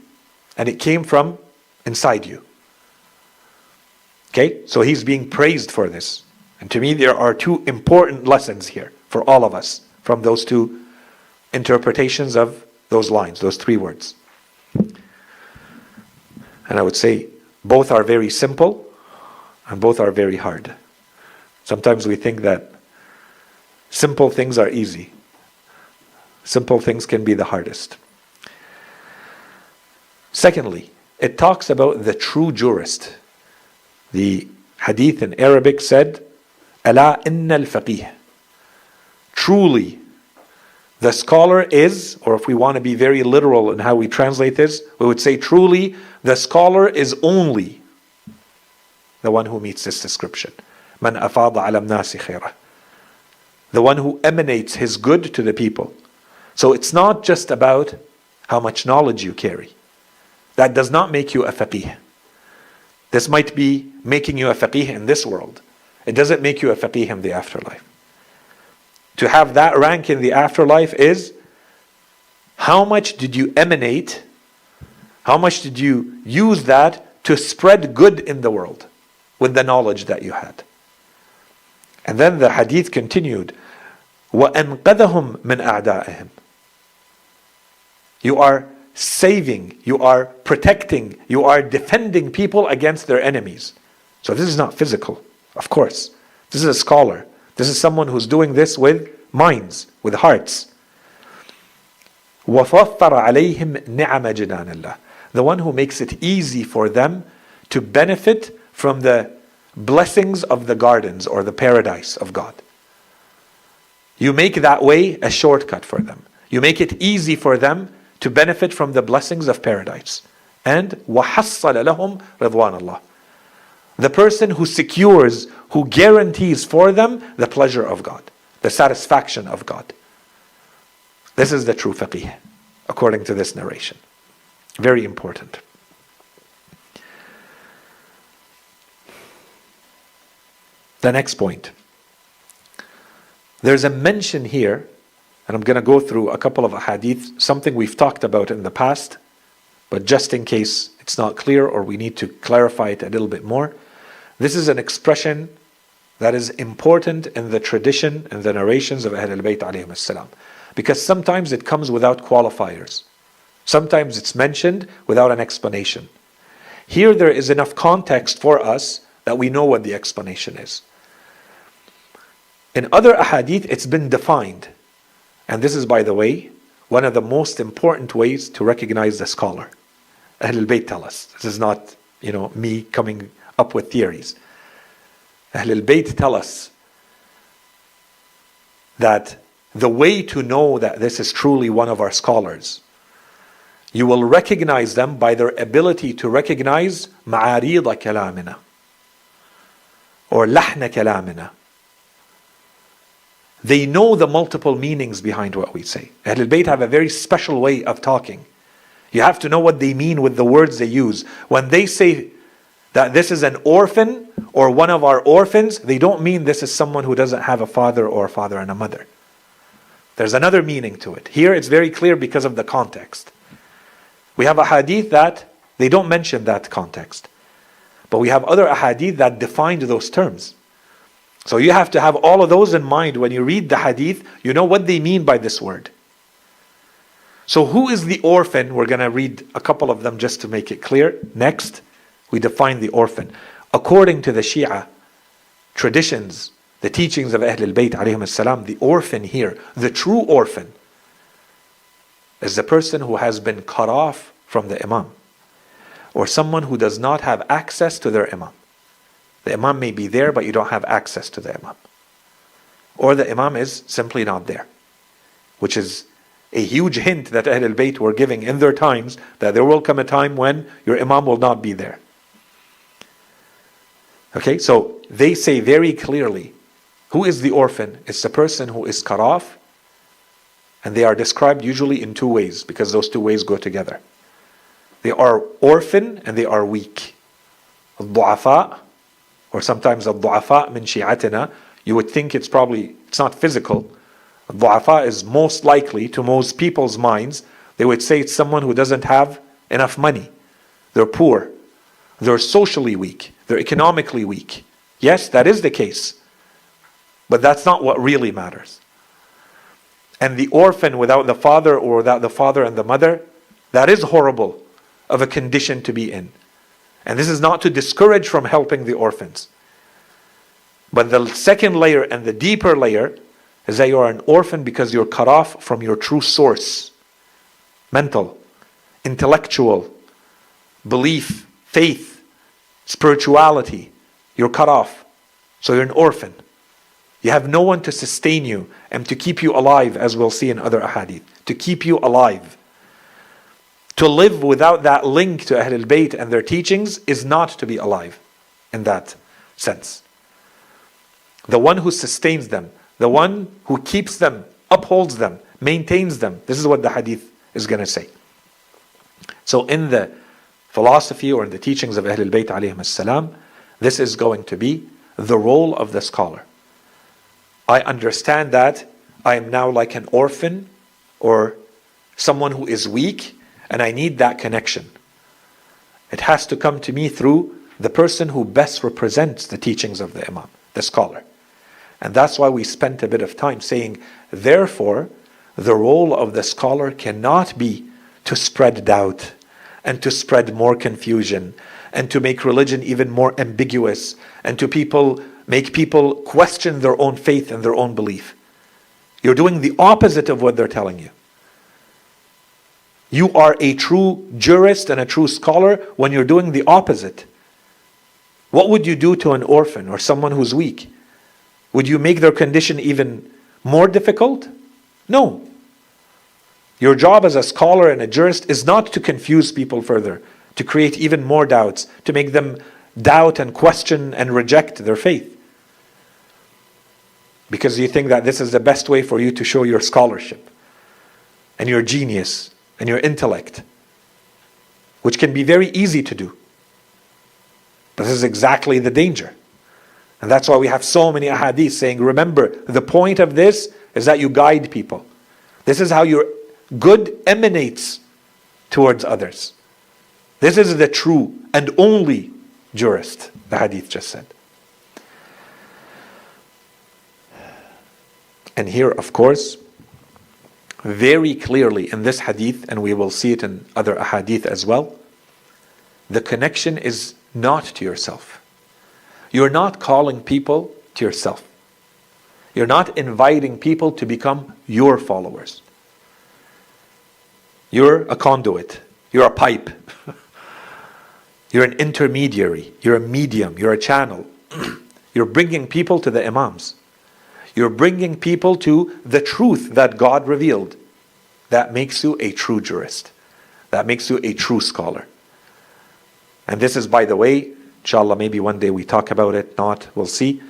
and it came from inside you. Okay, so he's being praised for this. And to me, there are two important lessons here for all of us from those two interpretations of those lines, those three words. And I would say both are very simple and both are very hard. Sometimes we think that simple things are easy. Simple things can be the hardest. Secondly, it talks about the true jurist. The hadith in Arabic said, Ala inna al-faqih. Truly, the scholar is, or if we want to be very literal in how we translate this, we would say truly, the scholar is only the one who meets this description. Man afada ala nasi khaira. The one who emanates his good to the people. So it's not just about how much knowledge you carry. That does not make you a faqih. This might be making you a faqih in this world. It doesn't make you a faqih in the afterlife. To have that rank in the afterlife is how much did you emanate, how much did you use that to spread good in the world with the knowledge that you had. And then the hadith continued, وَأَنْقَذَهُمْ مِنْ أَعْدَائِهِمْ. You are saving, you are protecting, you are defending people against their enemies. So this is not physical, of course. This is a scholar. This is someone who's doing this with minds, with hearts. وَفَوَّرَ عَلَيْهِمْ نِعَمَ جِنَانِ اللَّهِ. The one who makes it easy for them to benefit from the blessings of the gardens or the paradise of God. You make that way a shortcut for them. You make it easy for them to benefit from the blessings of paradise. And وَحَصَّلَ لَهُمْ رِضْوَانَ اللَّهِ. The person who secures, who guarantees for them the pleasure of God, the satisfaction of God. This is the true faqih, according to this narration. Very important. The next point. There's a mention here, and I'm going to go through a couple of hadith, something we've talked about in the past, but just in case it's not clear or we need to clarify it a little bit more. This is an expression that is important in the tradition and the narrations of Ahlul Bayt alayhim as-salam. Because sometimes it comes without qualifiers. Sometimes it's mentioned without an explanation. Here there is enough context for us that we know what the explanation is. In other ahadith, it's been defined. And this is, by the way, one of the most important ways to recognize the scholar. Ahlul Bayt tell us. This is not, me coming up with theories. Ahlul Bayt tell us that the way to know that this is truly one of our scholars, you will recognize them by their ability to recognize ma'arid kalamina or lahna kalamina. They know the multiple meanings behind what we say. Ahlul Bayt have a very special way of talking. You have to know what they mean with the words they use. When they say that this is an orphan or one of our orphans, they don't mean this is someone who doesn't have a father or a father and a mother. There's another meaning to it. Here it's very clear because of the context. We have a hadith that they don't mention that context. But we have other ahadith that defined those terms. So you have to have all of those in mind when you read the hadith. You know what they mean by this word. So who is the orphan? We're going to read a couple of them just to make it clear. Next, we define the orphan. According to the Shia traditions, the teachings of Ahlul Bayt alayhim as-salam, the orphan here, the true orphan, is the person who has been cut off from the Imam, or someone who does not have access to their Imam. The Imam may be there, but you don't have access to the Imam. Or the Imam is simply not there, which is a huge hint that Ahlul Bayt were giving in their times, that there will come a time when your Imam will not be there. Okay, so they say very clearly, who is the orphan? It's the person who is cut off, and they are described usually in two ways, because those two ways go together. They are orphan and they are weak. Al-du'afa, or sometimes al-du'afa min shi'atina, you would think it's not physical. Al-du'afa is most likely, to most people's minds, they would say it's someone who doesn't have enough money. They're poor. They're socially weak. They're economically weak. Yes, that is the case. But that's not what really matters. And the orphan without the father, or without the father and the mother, that is horrible of a condition to be in. And this is not to discourage from helping the orphans. But the second layer and the deeper layer is that you are an orphan because you're cut off from your true source. Mental, intellectual, belief, faith, spirituality. You're cut off. So you're an orphan. You have no one to sustain you and to keep you alive, as we'll see in other ahadith. To keep you alive. To live without that link to Ahlul Bayt and their teachings is not to be alive in that sense. The one who sustains them, the one who keeps them, upholds them, maintains them. This is what the hadith is going to say. So in the philosophy or in the teachings of Ahlul Bayt alayhim as-salam, this is going to be the role of the scholar. I understand that I am now like an orphan or someone who is weak, and I need that connection. It has to come to me through the person who best represents the teachings of the Imam, the scholar. And that's why we spent a bit of time saying, therefore, the role of the scholar cannot be to spread doubt and to spread more confusion and to make religion even more ambiguous and to make people question their own faith and their own belief. You're doing the opposite of what they're telling you. You are a true jurist and a true scholar when you're doing the opposite. What would you do to an orphan or someone who's weak? Would you make their condition even more difficult? No. Your job as a scholar and a jurist is not to confuse people further, to create even more doubts, to make them doubt and question and reject their faith. Because you think that this is the best way for you to show your scholarship and your genius and your intellect, which can be very easy to do. But this is exactly the danger. And that's why we have so many ahadith saying, remember, the point of this is that you guide people. This is how your good emanates towards others. This is the true and only jurist, the hadith just said. And here, of course, very clearly in this hadith, and we will see it in other ahadith as well, the connection is not to yourself. You're not calling people to yourself. You're not inviting people to become your followers. You're a conduit. You're a pipe. You're an intermediary. You're a medium. You're a channel. You're bringing people to the imams. You're bringing people to the truth that God revealed. That makes you a true jurist. That makes you a true scholar. And this is, by the way, inshallah, maybe one day we talk about it, not, we'll see.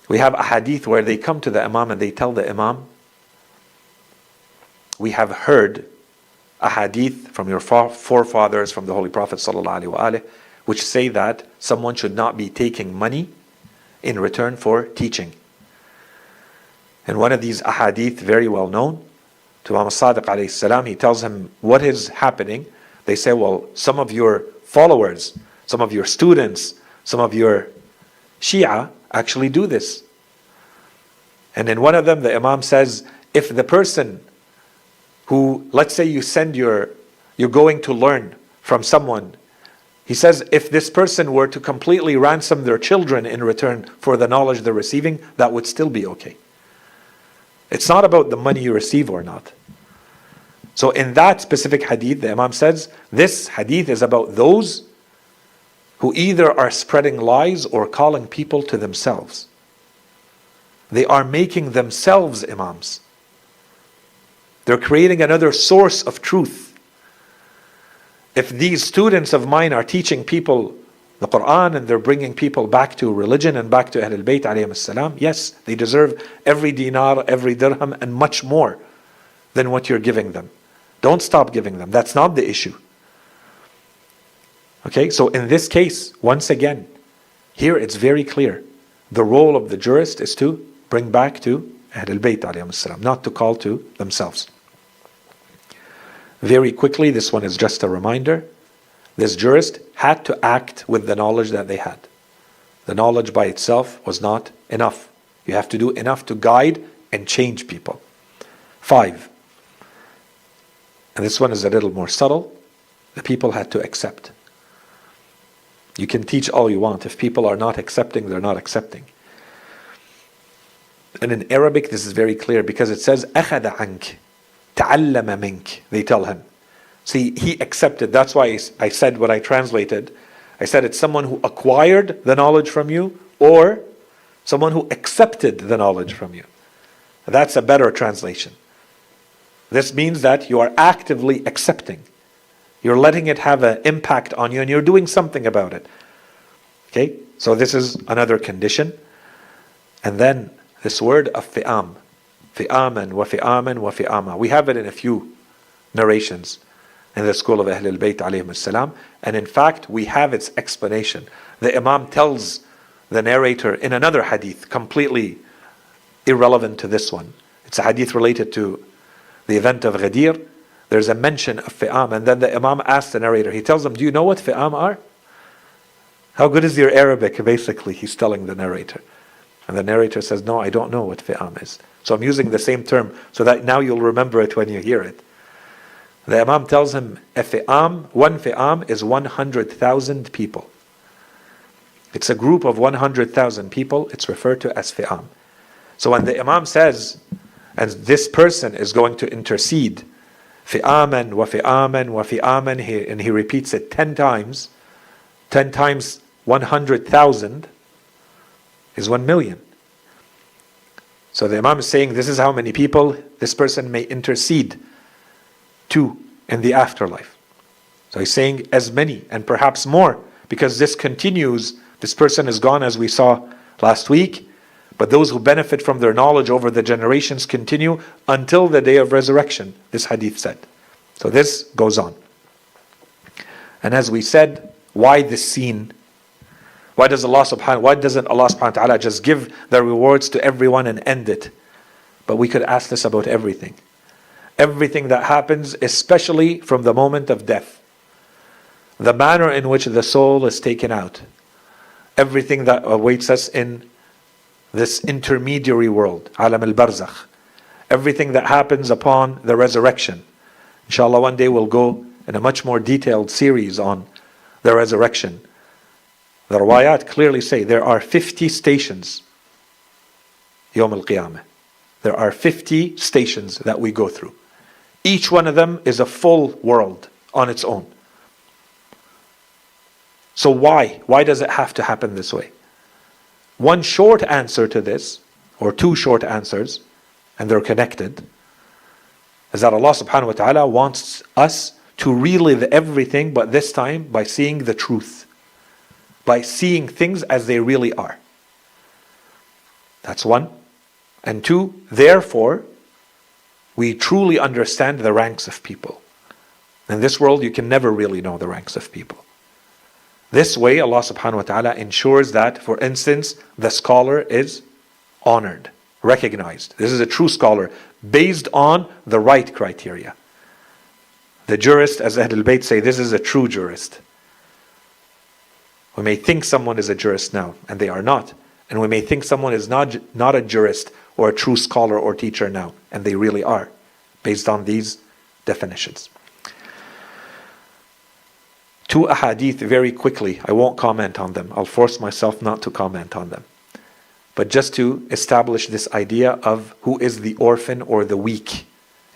We have a hadith where they come to the imam and they tell the imam, we have heard a hadith from your forefathers, from the Holy Prophet ﷺ, which say that someone should not be taking money in return for teaching. And one of these ahadith, very well known, to Imam Sadiq alayhi salam, he tells him what is happening. They say, well, some of your followers, some of your students, some of your Shia actually do this. And in one of them, the Imam says, if the person who, let's say you're going to learn from someone, he says, if this person were to completely ransom their children in return for the knowledge they're receiving, that would still be okay. It's not about the money you receive or not. So in that specific hadith, the Imam says, this hadith is about those who either are spreading lies or calling people to themselves. They are making themselves imams. They're creating another source of truth. If these students of mine are teaching people the Quran and they're bringing people back to religion and back to Ahlul Bayt alayhim salam, yes, they deserve every dinar, every dirham, and much more than what you're giving them. Don't stop giving them. That's not the issue. Okay, so in this case, once again, here it's very clear. The role of the jurist is to bring back to Ahlul Bayt alayhim salam, not to call to themselves. Very quickly, this one is just a reminder. This jurist had to act with the knowledge that they had. The knowledge by itself was not enough. You have to do enough to guide and change people. 5. And this one is a little more subtle. The people had to accept. You can teach all you want. If people are not accepting, they're not accepting. And in Arabic, this is very clear because it says, أَخَذَ عَنْكِ تَعَلَّمَ مِنْكِ. They tell him. See, he accepted. That's why I said what I translated. I said it's someone who acquired the knowledge from you or someone who accepted the knowledge from you. That's a better translation. This means that you are actively accepting. You're letting it have an impact on you and you're doing something about it. Okay? So this is another condition. And then this word of fi'am. Fi'aman wa fi'aman wa fi'ama. We have it in a few narrations in the school of Ahlul Bayt alayhim salam. And in fact, we have its explanation. The Imam tells the narrator in another hadith, completely irrelevant to this one. It's a hadith related to the event of Ghadir. There's a mention of fi'am. And then the Imam asks the narrator, he tells him, do you know what fi'am are? How good is your Arabic? Basically, he's telling the narrator. And the narrator says, no, I don't know what fi'am is. So I'm using the same term so that now you'll remember it when you hear it. The Imam tells him, one fi'am is 100,000 people. It's a group of 100,000 people. It's referred to as fi'am. So when the Imam says, and this person is going to intercede, fi'aman wa fi'aman wa fi'aman, and he repeats it 10 times, 10 times 100,000 is 1 million. So the Imam is saying this is how many people this person may intercede to in the afterlife. So he's saying as many and perhaps more, because this continues. This person is gone, as we saw last week, but those who benefit from their knowledge over the generations continue until the day of resurrection, this hadith said. So this goes on. And as we said, why this scene? Why doesn't Allah subhanahu wa ta'ala just give the rewards to everyone and end it? But we could ask this about everything. Everything that happens, especially from the moment of death. The manner in which the soul is taken out. Everything that awaits us in this intermediary world, alam al-barzakh, everything that happens upon the resurrection. Inshallah, one day we'll go in a much more detailed series on the resurrection. The riwayat clearly say there are 50 stations, Yawm al-Qiyamah. There are 50 stations that we go through. Each one of them is a full world on its own. So why? Why does it have to happen this way? One short answer to this, or two short answers, and they're connected, is that Allah subhanahu wa ta'ala wants us to relive everything, but this time by seeing the truth, by seeing things as they really are. That's one. And two, therefore, we truly understand the ranks of people. In this world, you can never really know the ranks of people. This way, Allah subhanahu wa ta'ala ensures that, for instance, the scholar is honored, recognized. This is a true scholar, based on the right criteria. The jurist, as Ahlul Bayt say, this is a true jurist. We may think someone is a jurist now, and they are not. And we may think someone is not a jurist or a true scholar or teacher now, and they really are, based on these definitions. Two ahadith very quickly. I won't comment on them. I'll force myself not to comment on them. But just to establish this idea of who is the orphan or the weak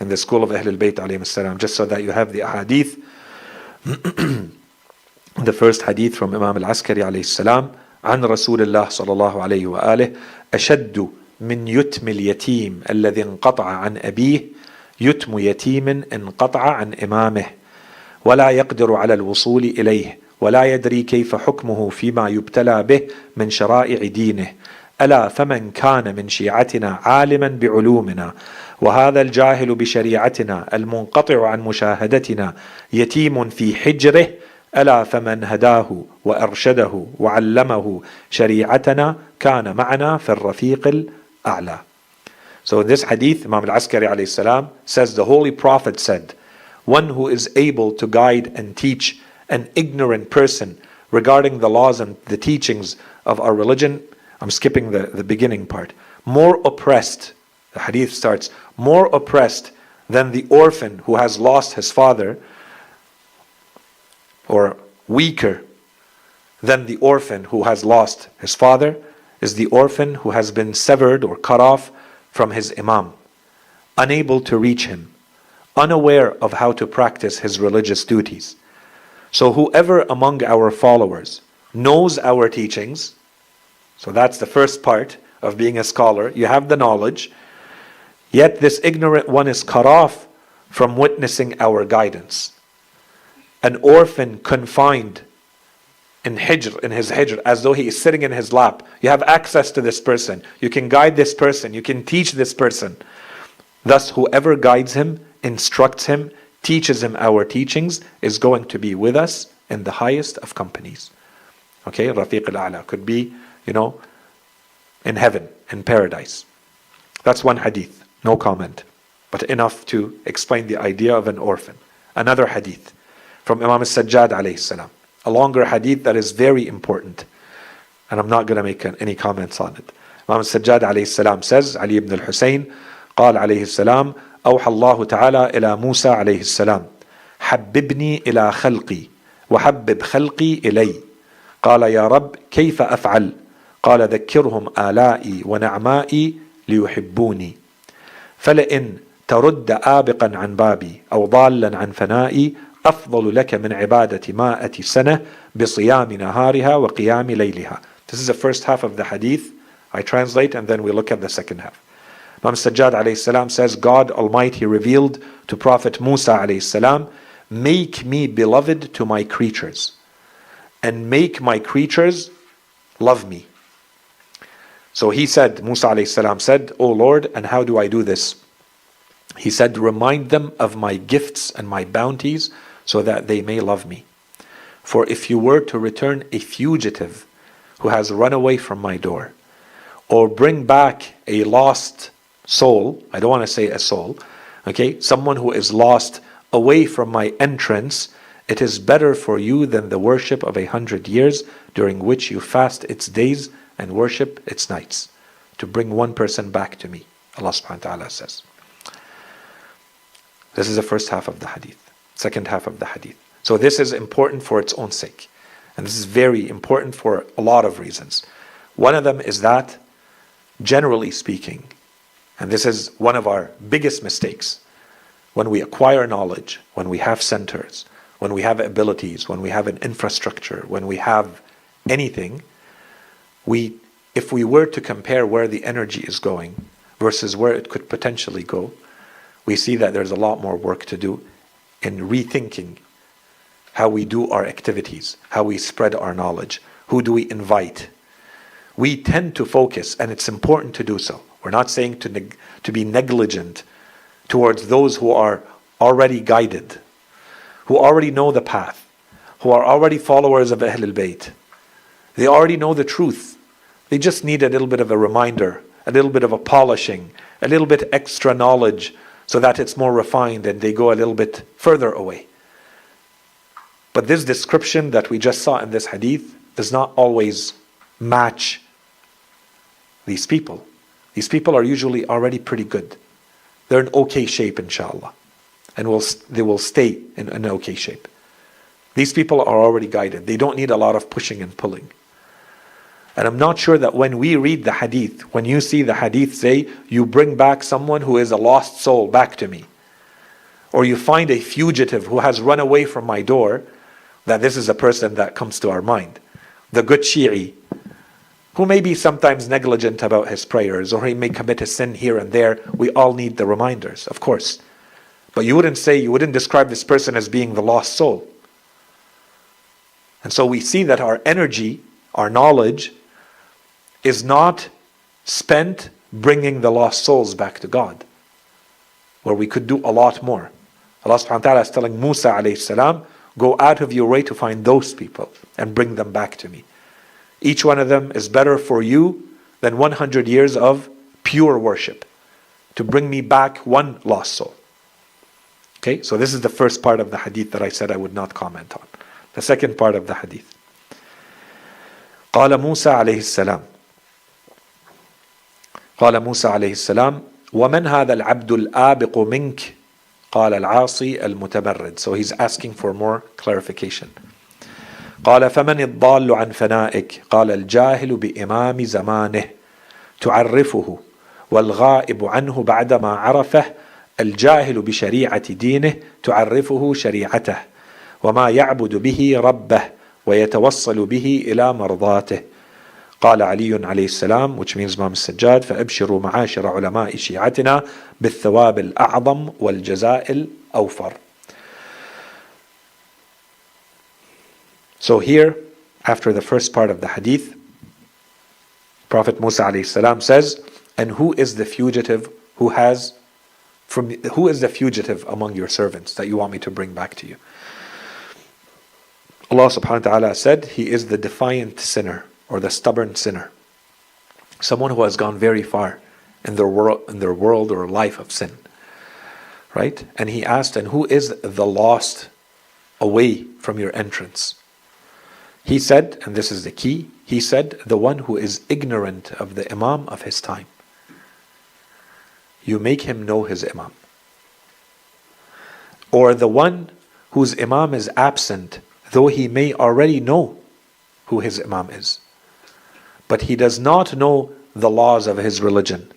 in the school of Ahlul Bayt alayhim salam, just so that you have the ahadith. The first hadith from Imam al-Askari alayhi salam, عن رسول الله صلى الله عليه وآله أشد من يتم اليتيم الذي انقطع عن أبيه يتم يتيم انقطع عن إمامه ولا يقدر على الوصول إليه ولا يدري كيف حكمه فيما يبتلى به من شرائع دينه ألا فمن كان من شيعتنا عالما بعلومنا وهذا الجاهل بشريعتنا المنقطع عن مشاهدتنا يتيم في حجره ألا فمن هداه وأرشده وعلمه شريعتنا كان معنا في الرفيق الأعلى. So in this hadith, Imam al-Askari alayhi salam says the Holy Prophet said, one who is able to guide and teach an ignorant person regarding the laws and the teachings of our religion, I'm skipping the beginning part, more oppressed, the hadith starts, more oppressed than the orphan who has lost his father, or weaker than the orphan who has lost his father, is the orphan who has been severed or cut off from his imam, unable to reach him, unaware of how to practice his religious duties. So whoever among our followers knows our teachings, so that's the first part of being a scholar, you have the knowledge, yet this ignorant one is cut off from witnessing our guidance. An orphan confined in hijr, in his hijr, as though he is sitting in his lap. You have access to this person. You can guide this person. You can teach this person. Thus, whoever guides him, instructs him, teaches him our teachings, is going to be with us in the highest of companies. Okay, Rafiq al-A'la could be, in heaven, in paradise. That's one hadith, no comment, but enough to explain the idea of an orphan. Another hadith from Imam al-Sajjad alayhi salam, a longer hadith that is very important, and I'm not going to make any comments on it. Imam al-Sajjad alayhi salam says, Ali ibn al-Husayn قال عليه السلام أوحى الله تعالى إلى موسى عليه السلام حببني إلى خلقي وحبب خلقي إلي قال يا رب كيف أفعل قال ذكرهم آلائي ونعمائي ليحبوني فلئن ترد آبقا عن بابي أو ضالا عن فنائي أفضل لك من عبادة 100 سنة بصيام نهارها وقيام ليلها. This is the first half of the hadith. I translate and then we look at the second half. Imam Sajjad alayhi salam says, God Almighty revealed to Prophet Musa alayhi salam, make me beloved to my creatures and make my creatures love me. So he said, Musa alayhi salam said, O Lord, and how do I do this? He said, remind them of my gifts and my bounties so that they may love me. For if you were to return a fugitive who has run away from my door, or bring back a lost soul, I don't want to say a soul, okay, someone who is lost away from my entrance, it is better for you than the worship of 100 years during which you fast its days and worship its nights. to bring one person back to me, Allah subhanahu wa ta'ala says. This is the first half of the hadith. Second half of the hadith. So this is important for its own sake. And this is very important for a lot of reasons. One of them is that, generally speaking, and this is one of our biggest mistakes, when we acquire knowledge, when we have centers, when we have abilities, when we have an infrastructure, when we have anything, if we were to compare where the energy is going versus where it could potentially go, we see that there's a lot more work to do in rethinking how we do our activities, how we spread our knowledge, who do we invite. We tend to focus, and it's important to do so. We're not saying to be negligent towards those who are already guided, who already know the path, who are already followers of Ahlul Bayt. They already know the truth. They just need a little bit of a reminder, a little bit of a polishing, a little bit extra knowledge so that it's more refined and they go a little bit further away. But this description that we just saw in this hadith does not always match these people. These people are usually already pretty good. They're in okay shape, inshallah. And they will stay in an okay shape. These people are already guided. They don't need a lot of pushing and pulling. And I'm not sure that when we read the hadith, when you see the hadith say, you bring back someone who is a lost soul back to me, or you find a fugitive who has run away from my door, that this is a person that comes to our mind. The good Shi'i, who may be sometimes negligent about his prayers, or he may commit a sin here and there. We all need the reminders, of course. But you wouldn't describe this person as being the lost soul. And so we see that our energy, our knowledge, is not spent bringing the lost souls back to God, where we could do a lot more. Allah subhanahu wa ta'ala is telling Musa alayhi salam, go out of your way to find those people and bring them back to me. Each one of them is better for you than 100 years of pure worship, to bring me back one lost soul. Okay, so this is the first part of the hadith that I said I would not comment on. The second part of the hadith. قال موسى عليه السلام قال موسى عليه السلام ومن هذا العبد الآبق منك قال العاصي المتمرد. So he's asking for more clarification. قال فمن الضال عن فنائك قال الجاهل بإمام زمانه تعرفه والغائب عنه بعدما عرفه الجاهل بشريعة دينه تعرفه شريعته وما يعبد به ربه ويتوصل به إلى مرضاته. قال علي عليه السلام, which means Imam Sajjad, فأبشروا معاشر علماء شيعتنا بالثواب الأعظم والجزاء الأوفر. So here, after the first part of the hadith, Prophet Musa alayhi salam says, and who is the fugitive who is the fugitive among your servants that you want me to bring back to you? Allah subhanahu wa ta'ala said, he is the defiant sinner, or the stubborn sinner. Someone who has gone very far in their world or life of sin. Right? And he asked, and who is the lost away from your entrance? He said, and this is the key, he said, the one who is ignorant of the Imam of his time. You make him know his Imam. Or the one whose Imam is absent, though he may already know who his Imam is, but he does not know the laws of his religion.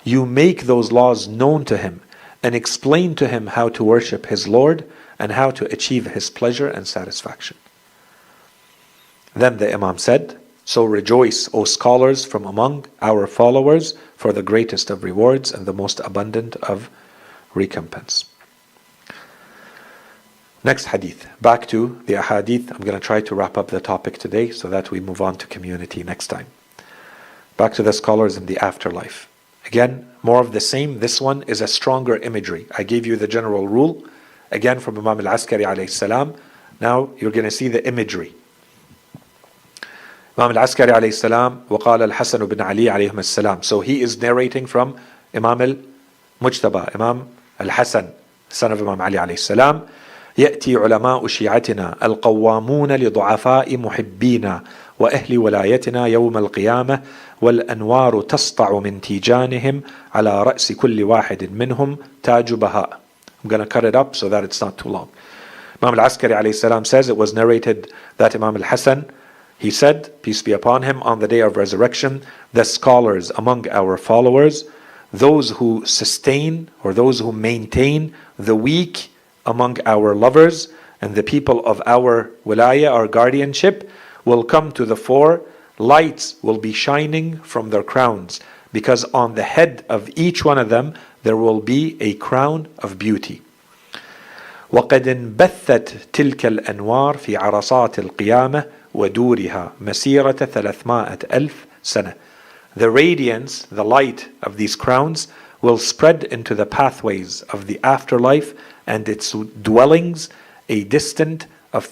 You make those laws known to him and explain to him how to worship his Lord and how to achieve his pleasure and satisfaction. Then the Imam said, so rejoice, O scholars from among our followers, for the greatest of rewards and the most abundant of recompense. Next hadith. Back to the ahadith. I'm going to try to wrap up the topic today so that we move on to community next time. Back to the scholars in the afterlife. Again, more of the same. This one is a stronger imagery. I gave you the general rule, again from Imam al-Askari alayhi salam. Now you're going to see the imagery. Imam al-Askari alayhi salam, وقال الحسن بن علي عليهم السلام. So he is narrating from Imam al-Mujtaba, Imam al-Hasan, son of Imam Ali alayhi salam. يأتي علماء شيعتنا القوامون لضعفاء محبينا وأهل ولايتنا يوم القيامة والأنوار تسطع من تيجانهم على رأس كل واحد منهم تاج بهاء. I'm going to cut it up so that it's not too long. Imam al-Askari alayhi salam says, it was narrated that Imam al-Hasan, he said, peace be upon him, on the day of resurrection, the scholars among our followers, those who sustain or those who maintain the weak among our lovers, and the people of our wilaya, our guardianship, will come to the fore. Lights will be shining from their crowns, because on the head of each one of them there will be a crown of beauty. وقد انبثت تلك الأنوار في عرصات القيامة ودورها مسيرة 300,000 سنة. The radiance, the light of these crowns will spread into the pathways of the afterlife and its dwellings a distance of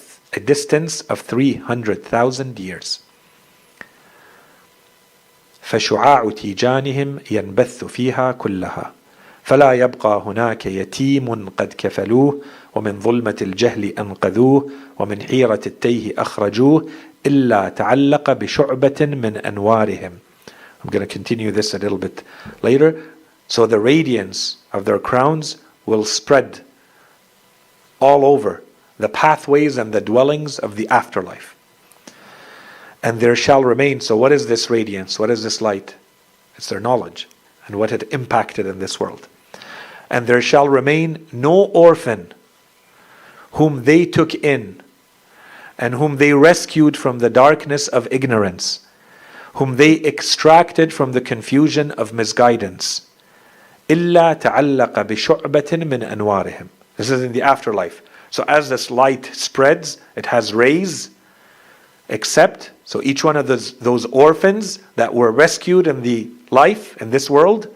300,000 years. فشعاع تيجانهم ينبث فيها كلها فلا يبقى هناك يتيم قد كفلوه ومن ظلمة الجهل أنقذوه ومن حيرة التيه أخرجوه إلا تعلق بشعبة من أنوارهم. I'm going to continue this a little bit later. So the radiance of their crowns will spread all over the pathways and the dwellings of the afterlife. And there shall remain, so what is this radiance? What is this light? It's their knowledge and what it impacted in this world. And there shall remain no orphan whom they took in and whom they rescued from the darkness of ignorance, whom they extracted from the confusion of misguidance. إِلَّا تَعَلَّقَ بِشُعْبَةٍ مِّنْ أَنْوَارِهِمْ. This is in the afterlife. So as this light spreads, it has rays, except, so each one of those orphans that were rescued in the life, in this world,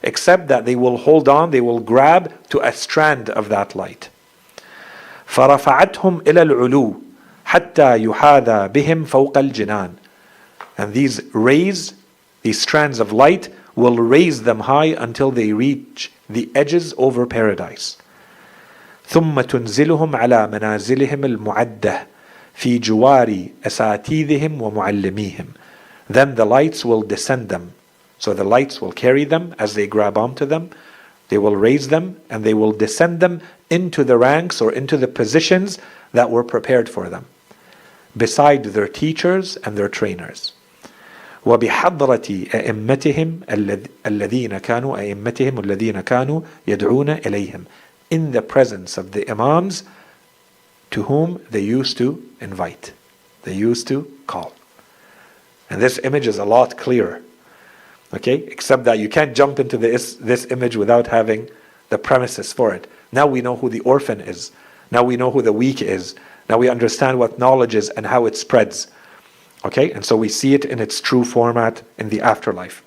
except that they will hold on, they will grab to a strand of that light. فَرَفَعَتْهُمْ إِلَى الْعُلُوِّ حَتَّى يُحَاذَى بِهِمْ فَوْقَ الْجِنَانِ. And these rays, these strands of light, will raise them high until they reach the edges over paradise. ثُمَّ تُنزِلُهُمْ عَلَى مَنَازِلِهِمْ الْمُعَدَّةِ فِي جُوَارِ أَسَاتِيذِهِمْ وَمُعَلِّمِيهِمْ. Then the lights will descend them. So the lights will carry them as they grab onto them. They will raise them and they will descend them into the ranks or into the positions that were prepared for them, beside their teachers and their trainers. وبحضرة أئمتهم الذين كانوا يدعون إليهم. In the presence of the imams to whom they used to invite, they used to call. And this image is a lot clearer. Okay, except that you can't jump into this image without having the premises for it. Now we know who the orphan is. Now we know who the weak is. Now we understand what knowledge is and how it spreads. Okay, and so we see it in its true format in the afterlife.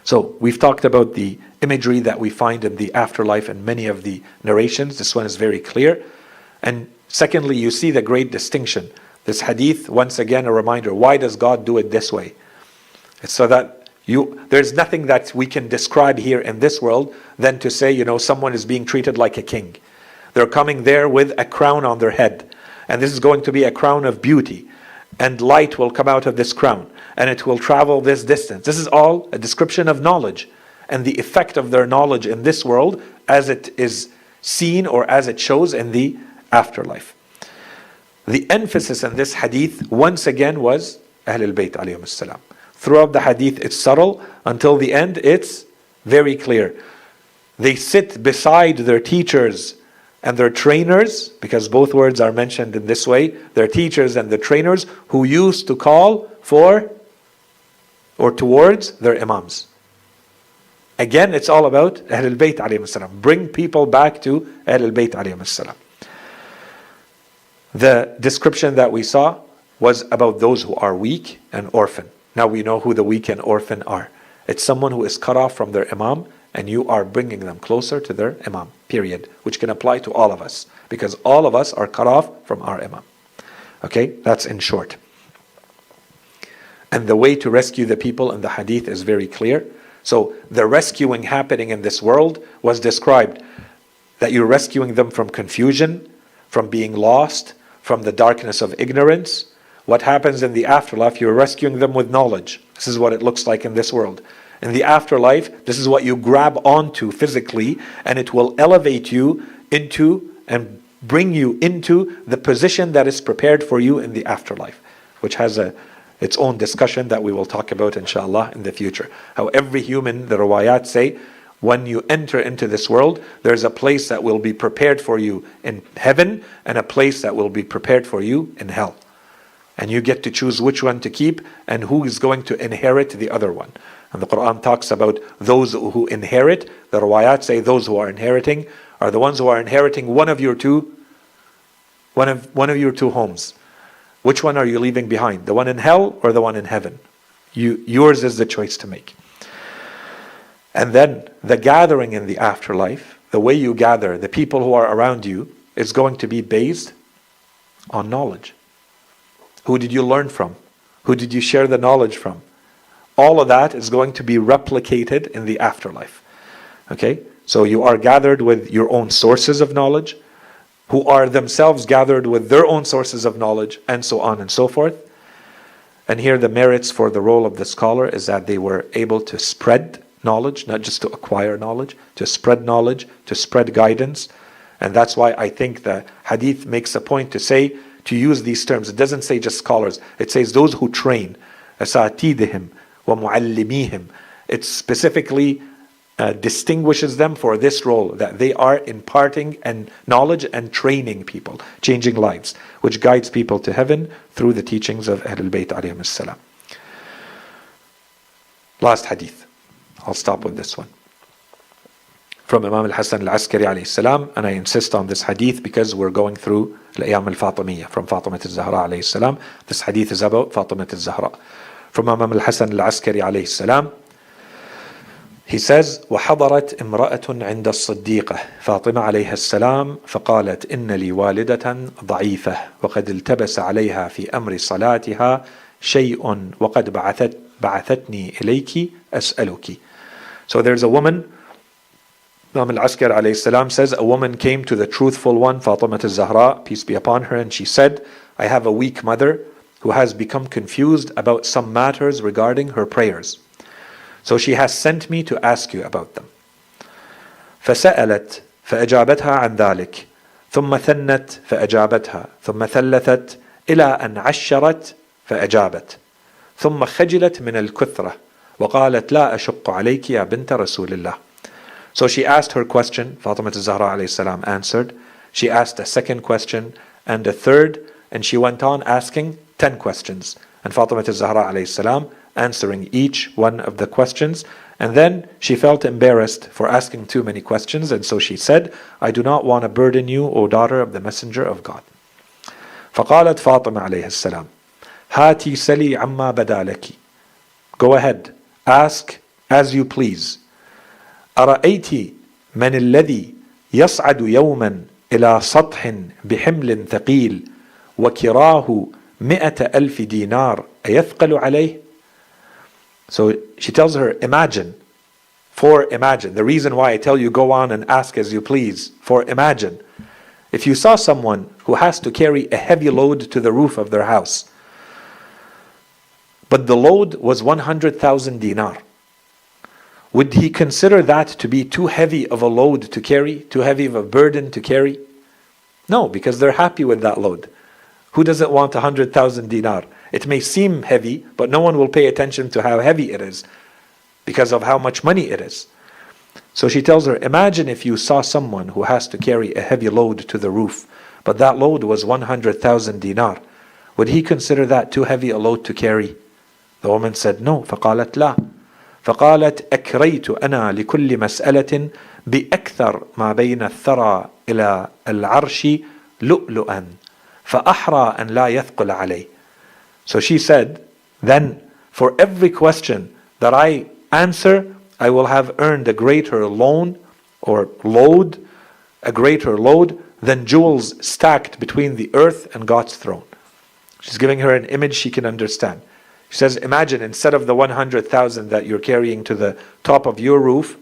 So we've talked about the imagery that we find in the afterlife in many of the narrations. This one is very clear. And secondly, you see the great distinction. This hadith, once again, a reminder, why does God do it this way? It's so that there's nothing that we can describe here in this world than to say, someone is being treated like a king. They're coming there with a crown on their head. And this is going to be a crown of beauty. And light will come out of this crown. And it will travel this distance. This is all a description of knowledge. And the effect of their knowledge in this world as it is seen or as it shows in the afterlife. The emphasis in this hadith once again was Ahlul Bayt alayhim salam. Throughout the hadith it's subtle, until the end it's very clear. They sit beside their teachers and their trainers, because both words are mentioned in this way, their teachers and the trainers who used to call for or towards their imams. Again, it's all about Ahlul Bayt alayhim salam. Bring people back to Ahlul Bayt alayhim salam. The description that we saw was about those who are weak and orphan. Now we know who the weak and orphan are. It's someone who is cut off from their imam, and you are bringing them closer to their imam, period. Which can apply to all of us, because all of us are cut off from our imam. Okay, that's in short. And the way to rescue the people in the hadith is very clear. So the rescuing happening in this world was described that you're rescuing them from confusion, from being lost, from the darkness of ignorance. What happens in the afterlife? You're rescuing them with knowledge. This is what it looks like in this world. In the afterlife, this is what you grab onto physically, and it will elevate you into and bring you into the position that is prepared for you in the afterlife, which has its own discussion that we will talk about inshallah in the future. How every human, the riwayat say, when you enter into this world, there's a place that will be prepared for you in heaven and a place that will be prepared for you in hell. And you get to choose which one to keep and who is going to inherit the other one. And the Quran talks about those who inherit. The riwayat say those who are inheriting are the ones who are inheriting one of your two homes. Which one are you leaving behind? The one in hell or the one in heaven? Yours is the choice to make. And then the gathering in the afterlife, the way you gather, the people who are around you, is going to be based on knowledge. Who did you learn from? Who did you share the knowledge from? All of that is going to be replicated in the afterlife. Okay? So you are gathered with your own sources of knowledge, who are themselves gathered with their own sources of knowledge, and so on and so forth. And here the merits for the role of the scholar is that they were able to spread knowledge, not just to acquire knowledge, to spread knowledge, to spread guidance. And that's why I think the hadith makes a point to say, to use these terms. It doesn't say just scholars. It says those who train. أساتيدهم ومعلميهم. It specifically distinguishes them for this role, that they are imparting and knowledge and training people, changing lives, which guides people to heaven through the teachings of Ahlul Bayt alayhim as-salam. Last hadith. I'll stop with this one. From Imam al-Hasan al-Askari alayhi salam, and I insist on this hadith because we're going through al-Ayyam al-Fatimiyya from Fatimah al-Zahra alayhi salam. This hadith is about Fatimah al-Zahra. From Imam al-Hasan al-Askari alayhi salam, he says, وحضرت امرأة عند الصديقة فاطمة عليها السلام فقالت إن لي والدة ضعيفة وقد التبس عليها في أمر صلاتها شيء وقد بعثتني إليك أسألك. So there's a woman, Imam al-Askar alayhi salam says, a woman came to the truthful one, Fatimah al-Zahra, peace be upon her, and she said, I have a weak mother who has become confused about some matters regarding her prayers. So she has sent me to ask you about them. فسألت فأجابتها عن ذلك ثم ثنت فأجابتها ثم ثلثت إلى أن عشرت فأجابت ثم خجلت من الكثرة وقالت لا أشق عليك يا بنت رسول الله. So she asked her question, Fatimah al-Zahra alayhi salam answered. She asked a second question and a third, and she went on asking 10 questions. And Fatimah al-Zahra alayhi salam answering each one of the questions. And then she felt embarrassed for asking too many questions, and so she said, I do not want to burden you, O daughter of the Messenger of God. فقالت فاطمة عليه السلام هاتي سلي عما بدا لك. Go ahead, ask as you please. أرأيت من الذي يصعد يوما إلى سطح بحمل ثقيل وكراه 100,000 دينار أيثقل عليه. So she tells her, imagine. The reason why I tell you go on and ask as you please, for imagine. If you saw someone who has to carry a heavy load to the roof of their house, but the load was 100,000 dinar, would he consider that to be too heavy of a load to carry, too heavy of a burden to carry? No, because they're happy with that load. Who doesn't want 100,000 dinar? It may seem heavy, but no one will pay attention to how heavy it is because of how much money it is. So she tells her, imagine if you saw someone who has to carry a heavy load to the roof, but that load was 100,000 dinar. Would he consider that too heavy a load to carry? The woman said, no. فقالت لا. فقالت أكريت أنا لكل مسألة بأكثر ما بين الثرى إلى العرش لؤلؤا فأحرى أن لا يثقل عليه. So she said, then for every question that I answer, I will have earned a greater load than jewels stacked between the earth and God's throne. She's giving her an image she can understand. She says, imagine instead of the 100,000 that you're carrying to the top of your roof,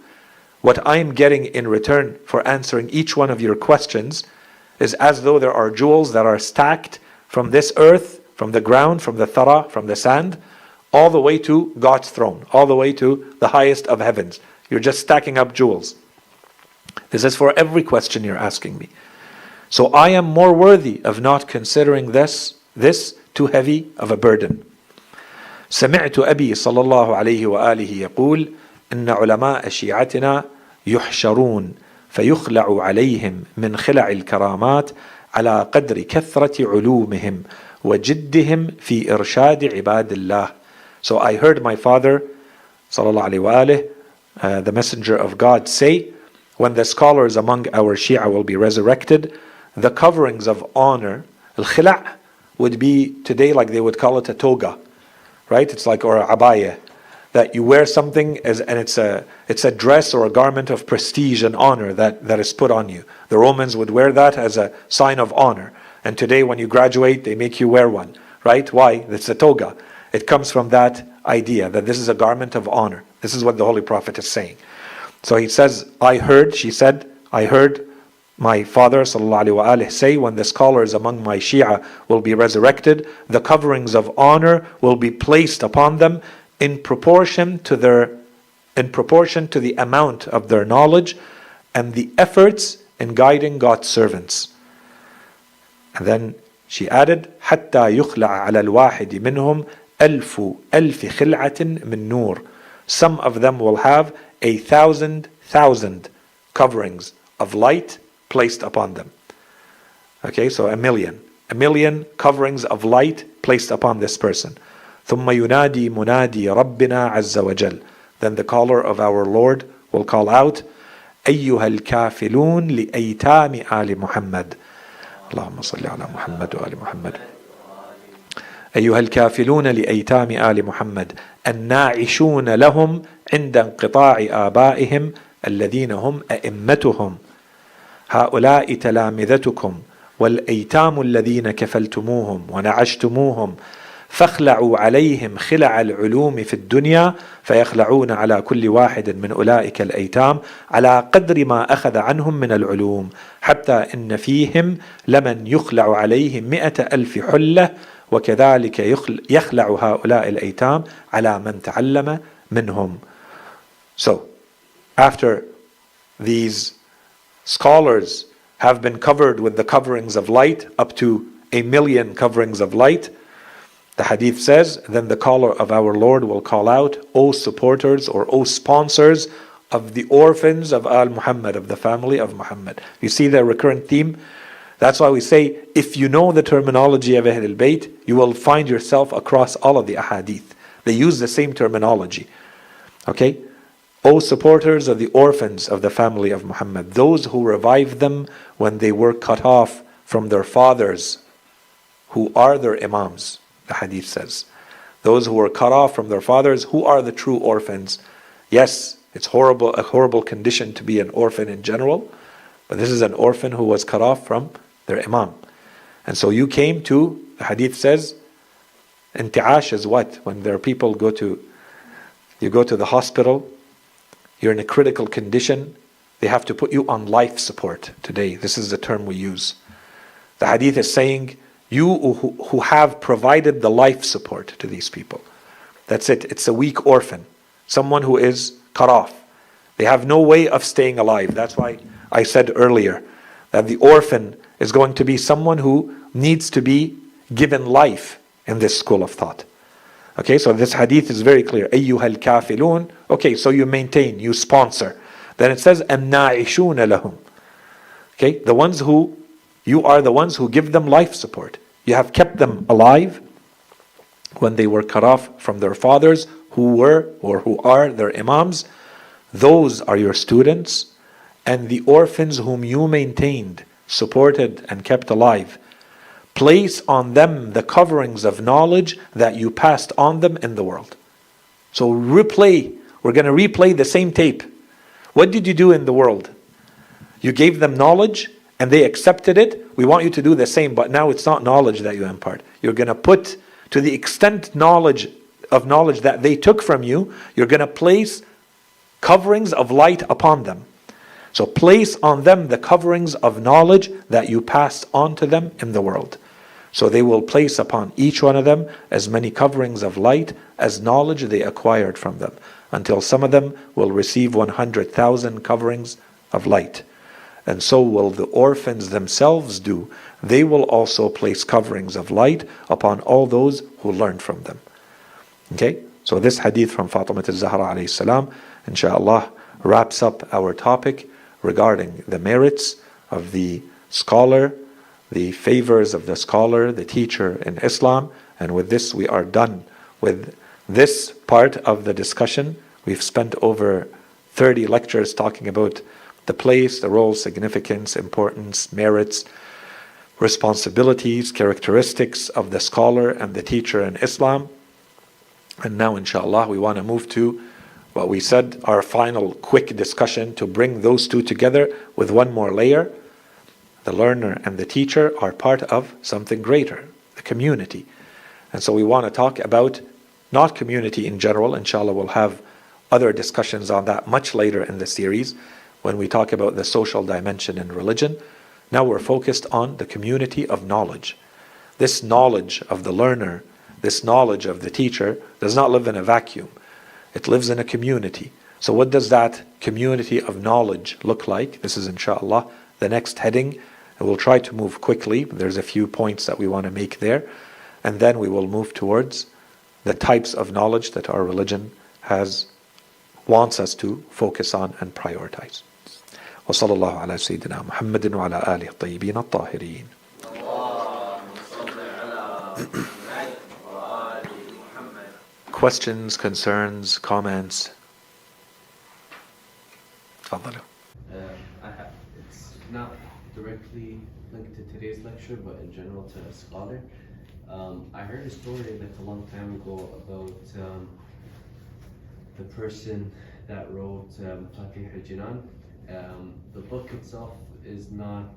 what I'm getting in return for answering each one of your questions is as though there are jewels that are stacked from this earth, from the ground, from the thara, from the sand, all the way to God's throne, all the way to the highest of heavens. You're just stacking up jewels. This is for every question you're asking me. So I am more worthy of not considering this too heavy of a burden. سمعت أبي صلى الله عليه وآله يقول إن علماء شيعتنا يحشرون فيخلع عليهم من خلع الكرامات على قدر كثرة علومهم وجدهم في إرشاد عباد الله. So I heard my father صلى الله عليه وآله, the messenger of God, say, when the scholars among our Shia will be resurrected, the coverings of honor, al-khila' would be today like they would call it a toga, right? It's like, or a abaya, that you wear something and it's a dress or a garment of prestige and honor that is put on you. The Romans would wear that as a sign of honor. And today when you graduate, they make you wear one, right? Why? It's a toga. It comes from that idea that this is a garment of honor. This is what the Holy Prophet is saying. So he says, I heard my father ﷺ say, when the scholars among my Shia will be resurrected, the coverings of honor will be placed upon them in proportion to the amount of their knowledge and the efforts in guiding God's servants. And then she added, حتى يخلع على الواحد منهم ألف خلعة من نور. Some of them will have 1,000 coverings of light placed upon them. Okay, so a million coverings of light placed upon this person. ثم ينادي منادي ربنا عز وجل. Then the caller of our Lord will call out, أيها الكافلون لأيتام آل محمد. اللهم صل على محمد وآل محمد. أيها الكافلون لأيتام آل محمد الناعشون لهم عند انقطاع آبائهم الذين هم أئمتهم. هؤلاء تلامذتكم والأيتام الذين كفلتموهم ونعشتموهم فاخلعوا عليهم خلع العلوم في الدنيا فيخلعون على كل واحد من أولئك الأيتام على قدر ما أخذ عنهم من العلوم حتى إن فيهم لمن يخلع عليه 100,000 حلة وكذلك يخلع هؤلاء الأيتام على من تعلم منهم. So, after these scholars have been covered with the coverings of light, up to 1,000,000 coverings of light, the hadith says, then the caller of our Lord will call out, O supporters or O sponsors of the orphans of Al-Muhammad, of the family of Muhammad. You see the recurrent theme? That's why we say, if you know the terminology of Ahlul Bayt, you will find yourself across all of the ahadith. They use the same terminology. Okay? O supporters of the orphans of the family of Muhammad, those who revived them when they were cut off from their fathers, who are their imams, the hadith says. Those who were cut off from their fathers, who are the true orphans? Yes, it's a horrible condition to be an orphan in general, but this is an orphan who was cut off from their imam. And so you came to, the hadith says, inti'ash is what? When there are people you go to the hospital, you're in a critical condition, they have to put you on life support today. This is the term we use. The hadith is saying, you who have provided the life support to these people. That's it. It's a weak orphan. Someone who is cut off. They have no way of staying alive. That's why I said earlier that the orphan is going to be someone who needs to be given life in this school of thought. Okay, so this hadith is very clear. أَيُّهَا الْكَافِلُونَ. Okay, so you maintain, you sponsor. Then it says, النَّاعِشُونَ لَهُمْ. Okay, you are the ones who give them life support. You have kept them alive when they were cut off from their fathers, who were or who are their imams. Those are your students, and the orphans whom you maintained, supported, and kept alive. Place on them the coverings of knowledge that you passed on them in the world. So we're going to replay the same tape. What did you do in the world? You gave them knowledge and they accepted it. We want you to do the same, but now it's not knowledge that you impart. You're going to put, to the extent knowledge that they took from you, you're going to place coverings of light upon them. So place on them the coverings of knowledge that you passed on to them in the world. So they will place upon each one of them as many coverings of light as knowledge they acquired from them, until some of them will receive 100,000 coverings of light. And so will the orphans themselves do. They will also place coverings of light upon all those who learn from them. Okay? So this hadith from Fatimah al-Zahra alayhi salam, inshallah, wraps up our topic regarding the merits of the scholar, the favors of the scholar, the teacher in Islam. And with this we are done with this part of the discussion. We've spent over 30 lectures talking about the place, the role, significance, importance, merits, responsibilities, characteristics of the scholar and the teacher in Islam. And now inshallah we want to move to what we said, our final quick discussion to bring those two together with one more layer. The learner and the teacher are part of something greater, the community. And so we want to talk about not community in general. Inshallah, we'll have other discussions on that much later in the series when we talk about the social dimension in religion. Now we're focused on the community of knowledge. This knowledge of the learner, this knowledge of the teacher does not live in a vacuum. It lives in a community. So what does that community of knowledge look like? This is inshallah the next heading. And we'll try to move quickly. There's a few points that we want to make there. And then we will move towards the types of knowledge that our religion wants us to focus on and prioritize. وصلى الله على سيدنا محمد وعلى آله الطيبين الطاهرين. Questions, concerns, comments? تفضلوا. It's not directly linked to today's lecture, but in general to a scholar. I heard a story like a long time ago about the person that wrote Fatih al-Jinan. The book itself is not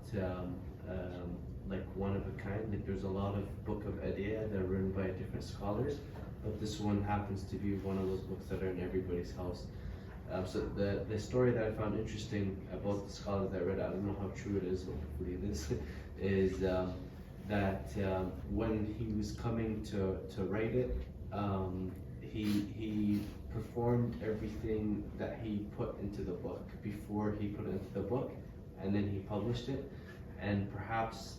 like one of a kind. Like there's a lot of book of Adiyah that are written by different scholars, but this one happens to be one of those books that are in everybody's house. So the story that I found interesting about the scholar that I read, I don't know how true it is, hopefully it is that when he was coming to write it, he performed everything that he put into the book before he put it into the book, and then he published it. And perhaps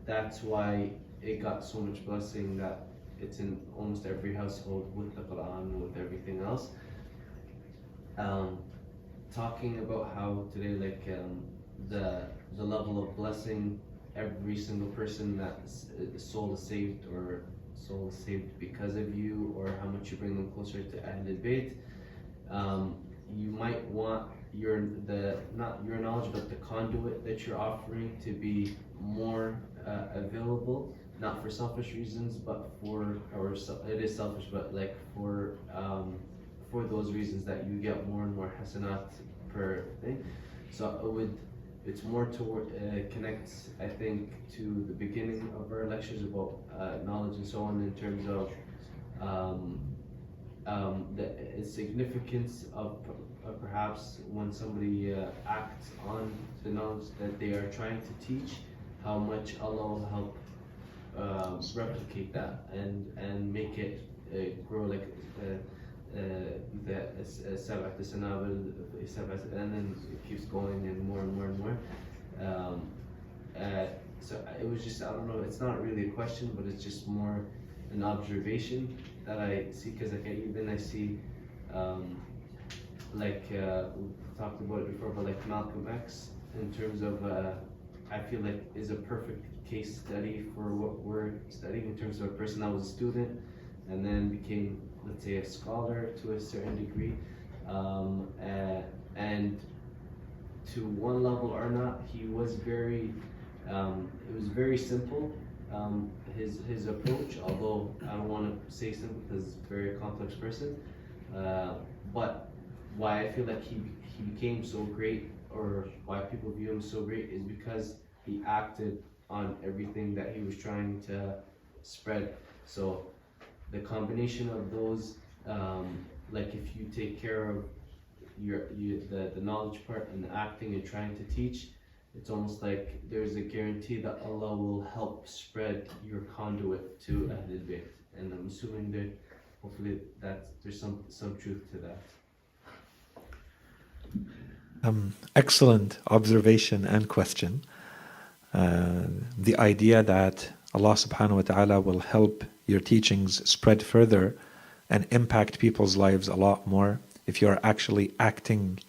that's why it got so much blessing that it's in almost every household with the Quran, with everything else. Talking about how today, like the level of blessing, every single person that soul is saved or soul is saved because of you, or how much you bring them closer to Ahlul Bayt. You might want not your knowledge, but the conduit that you're offering to be more available, not for selfish reasons, but it is selfish, but like for those reasons that you get more and more hasanat per thing. So it's more toward connects, I think, to the beginning of our lectures about knowledge and so on, in terms of the significance of perhaps when somebody acts on the knowledge that they are trying to teach, how much Allah will help replicate that and make it grow, like سبعة سنابل, and then it keeps going and more and more and more. So it was just, I don't know, it's not really a question, but it's just more an observation that I see, because like I see we talked about it before, but like Malcolm X, in terms of I feel like is a perfect case study for what we're studying, in terms of a person that was a student and then became, let's say, a scholar to a certain degree, and to one level or not, he was very it was very simple, his approach, although I don't want to say simple because he's a very complex person, but why I feel like he became so great, or why people view him so great, is because he acted on everything that he was trying to spread. So the combination of those, like if you take care of the knowledge part and the acting and trying to teach, it's almost like there's a guarantee that Allah will help spread your conduit to Ahlul Bayt. And I'm assuming that hopefully that there's some truth to that. Excellent observation and question. The idea that Allah subhanahu wa ta'ala will help your teachings spread further and impact people's lives a lot more if you're actually acting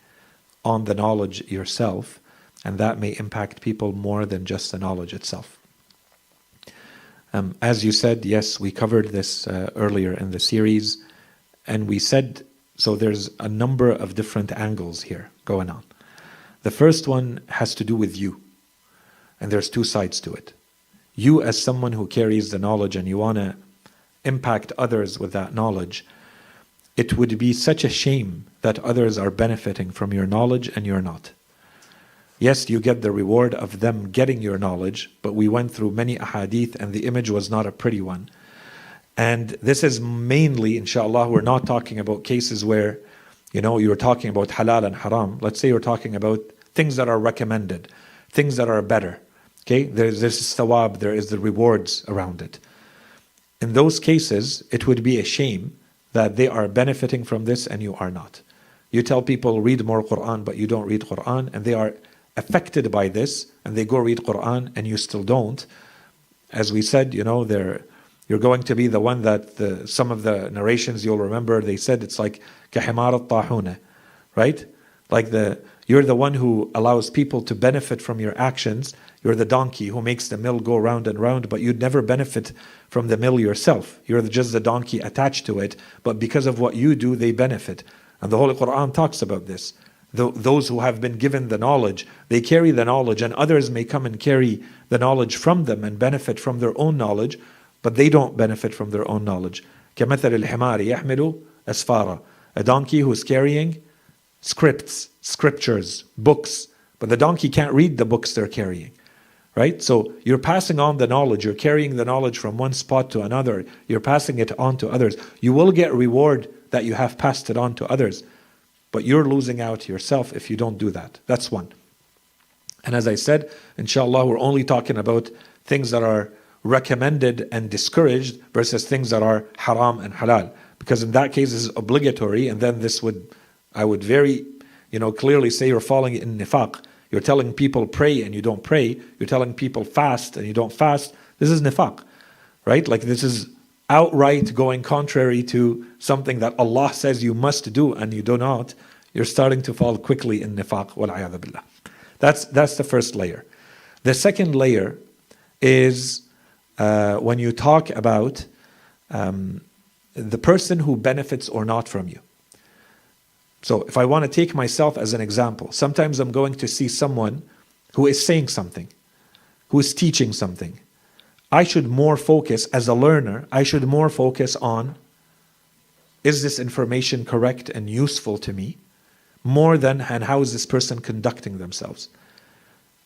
on the knowledge yourself, and that may impact people more than just the knowledge itself. As you said, yes, we covered this earlier in the series, and we said, so there's a number of different angles here going on. The first one has to do with you, and there's two sides to it. You as someone who carries the knowledge and you want to impact others with that knowledge, it would be such a shame that others are benefiting from your knowledge and you're not. Yes, you get the reward of them getting your knowledge, but we went through many ahadith and the image was not a pretty one. And this is mainly, inshallah, we're not talking about cases where, you're talking about halal and haram. Let's say you're talking about things that are recommended, things that are better. Okay, there's thawab, there is the rewards around it. In those cases, it would be a shame that they are benefiting from this and you are not. You tell people read more Quran, but you don't read Quran, and they are affected by this, and they go read Quran and you still don't. As we said, you're going to be the one that some of the narrations you'll remember, they said it's like كَحِمَارَ الطَّاحُونَ, right? Like you're the one who allows people to benefit from your actions. You're the donkey who makes the mill go round and round, but you'd never benefit from the mill yourself. You're just the donkey attached to it, but because of what you do, they benefit. And the Holy Quran talks about this. Those who have been given the knowledge, they carry the knowledge, and others may come and carry the knowledge from them and benefit from their own knowledge, but they don't benefit from their own knowledge. كَمَثَلِ الْحِمَارِ يَحْمِلُ أَسْفَارًا. A donkey who is carrying scripts, scriptures, books, but the donkey can't read the books they're carrying. Right? So you're passing on the knowledge, you're carrying the knowledge from one spot to another, you're passing it on to others. You will get reward that you have passed it on to others, but you're losing out yourself if you don't do that. That's one. And as I said, inshallah, we're only talking about things that are recommended and discouraged versus things that are haram and halal. Because in that case, it's obligatory, and then I would very clearly say you're falling in nifaq. You're telling people pray and you don't pray. You're telling people fast and you don't fast. This is nifaq, right? Like this is outright going contrary to something that Allah says you must do and you do not. You're starting to fall quickly in nifaq. Wal-'iyadhu billah. That's the first layer. The second layer is when you talk about the person who benefits or not from you. So if I want to take myself as an example, sometimes I'm going to see someone who is saying something, who is teaching something. I should more focus, as a learner, I should more focus on, is this information correct and useful to me? More than, and how is this person conducting themselves?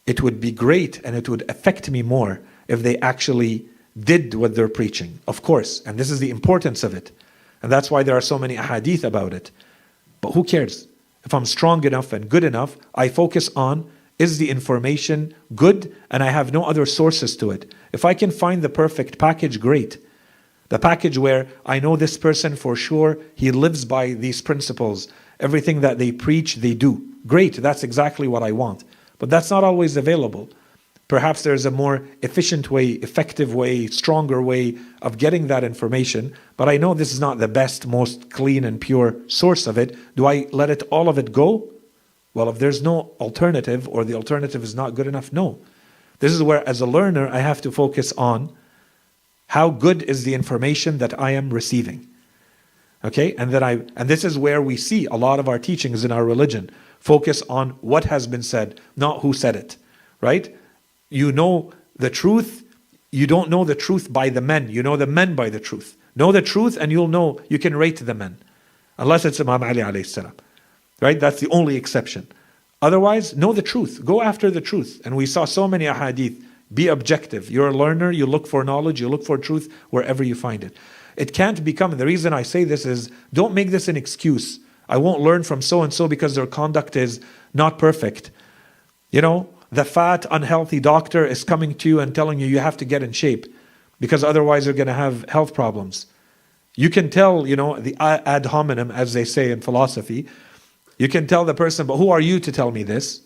It would be great and it would affect me more if they actually did what they're preaching, of course. And this is the importance of it. And that's why there are so many ahadith about it. But who cares? If I'm strong enough and good enough, I focus on, is the information good, and I have no other sources to it. If I can find the perfect package, great. The package where I know this person for sure, he lives by these principles. Everything that they preach, they do. Great, that's exactly what I want. But that's not always available. Perhaps there's a more efficient way, effective way, stronger way of getting that information, but I know this is not the best, most clean and pure source of it. Do I let all of it go? Well, if there's no alternative, or the alternative is not good enough, no. This is where, as a learner, I have to focus on how good is the information that I am receiving. Okay, and this is where we see a lot of our teachings in our religion focus on what has been said, not who said it. Right? You know the truth. You don't know the truth by the men. You know the men by the truth. Know the truth and you'll know, you can rate the men. Unless it's Imam Ali alayhi salam. Right? That's the only exception. Otherwise, know the truth. Go after the truth. And we saw so many ahadith. Be objective. You're a learner. You look for knowledge. You look for truth wherever you find it. It can't become, and the reason I say this is, don't make this an excuse. I won't learn from so and so because their conduct is not perfect. You know, the fat, unhealthy doctor is coming to you and telling you you have to get in shape because otherwise you're going to have health problems. You can tell, you know, the ad hominem, as they say in philosophy, you can tell the person, but who are you to tell me this?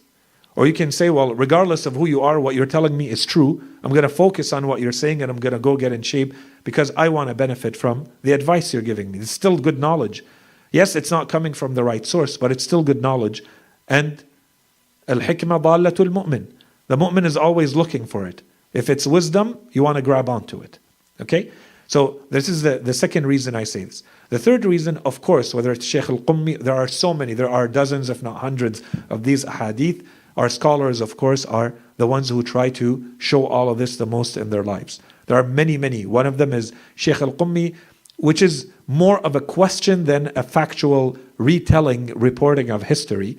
Or you can say, well, regardless of who you are, what you're telling me is true. I'm going to focus on what you're saying and I'm going to go get in shape because I want to benefit from the advice you're giving me. It's still good knowledge. Yes, it's not coming from the right source, but it's still good knowledge. And al-hikmah dallatul mu'min. The mu'min is always looking for it. If it's wisdom, you want to grab onto it. Okay? So this is the second reason I say this. The third reason, of course, whether it's Shaykh al-Qummi, there are so many, there are dozens, if not hundreds, of these ahadith. Our scholars, of course, are the ones who try to show all of this the most in their lives. There are many, many. One of them is Shaykh al-Qummi, which is more of a question than a factual retelling, reporting of history.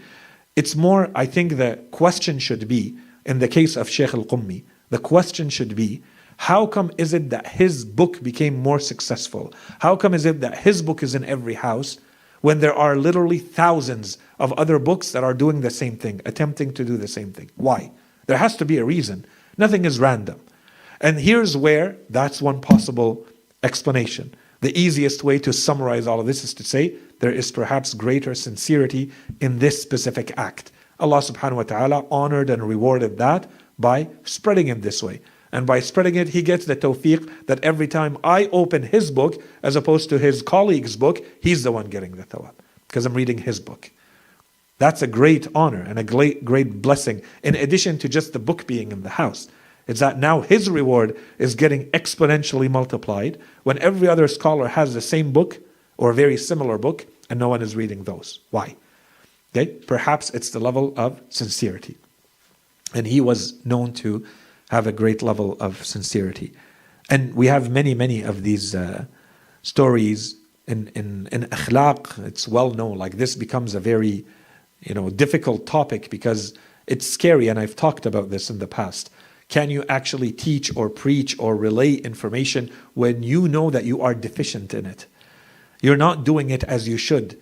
It's more, I think the question should be, in the case of Shaykh al-Qummi, the question should be, how come is it that his book became more successful? How come is it that his book is in every house when there are literally thousands of other books that are doing the same thing, attempting to do the same thing? Why? There has to be a reason. Nothing is random. And here's where that's one possible explanation. The easiest way to summarize all of this is to say there is perhaps greater sincerity in this specific act. Allah subhanahu wa ta'ala honored and rewarded that by spreading it this way. And by spreading it, he gets the tawfiq that every time I open his book, as opposed to his colleague's book, he's the one getting the thawab. Because I'm reading his book. That's a great honor and a great blessing. In addition to just the book being in the house. It's that now his reward is getting exponentially multiplied when every other scholar has the same book or a very similar book and no one is reading those. Why? Okay? Perhaps it's the level of sincerity. And he was known to have a great level of sincerity. And we have many, many of these stories in akhlaq. It's well known. Like this becomes a very, difficult topic because it's scary. And I've talked about this in the past. Can you actually teach or preach or relay information when you know that you are deficient in it? You're not doing it as you should.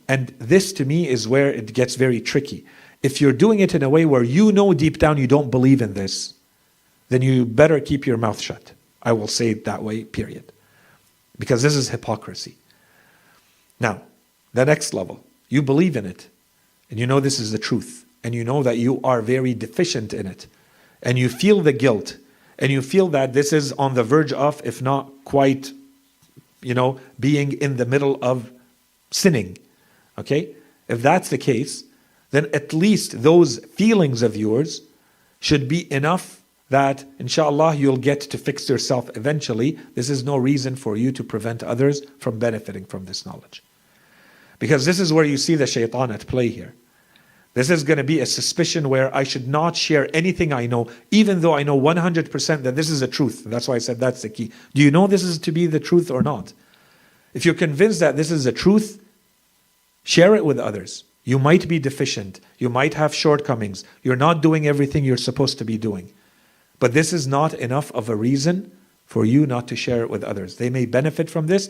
And this to me is where it gets very tricky. If you're doing it in a way where you know deep down you don't believe in this, then you better keep your mouth shut. I will say it that way, period. Because this is hypocrisy. Now, the next level, you believe in it, and you know this is the truth, and you know that you are very deficient in it, and you feel the guilt, and you feel that this is on the verge of, if not quite, being in the middle of sinning. Okay? If that's the case, then at least those feelings of yours should be enough that, inshallah, you'll get to fix yourself eventually. This is no reason for you to prevent others from benefiting from this knowledge. Because this is where you see the shaitan at play here. This is going to be a suspicion where I should not share anything I know, even though I know 100% that this is the truth. That's why I said that's the key. Do you know this is to be the truth or not? If you're convinced that this is the truth, share it with others. You might be deficient. You might have shortcomings. You're not doing everything you're supposed to be doing. But this is not enough of a reason for you not to share it with others. They may benefit from this.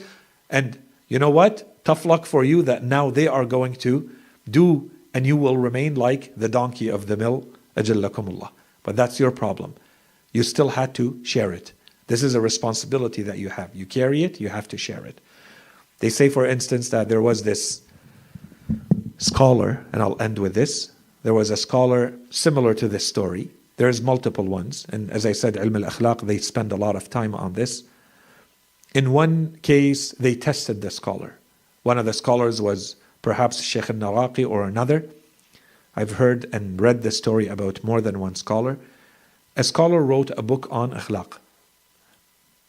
And you know what? Tough luck for you that now they are going to do, and you will remain like the donkey of the mill. Ajallakumullah. But that's your problem. You still had to share it. This is a responsibility that you have. You carry it, you have to share it. They say, for instance, that there was this scholar, and I'll end with this. There was a scholar similar to this story. There's multiple ones. And as I said, ilm al-akhlaq, they spend a lot of time on this. In one case, they tested the scholar. One of the scholars was perhaps Sheikh al-Naraqi or another. I've heard and read the story about more than one scholar. A scholar wrote a book on akhlaq,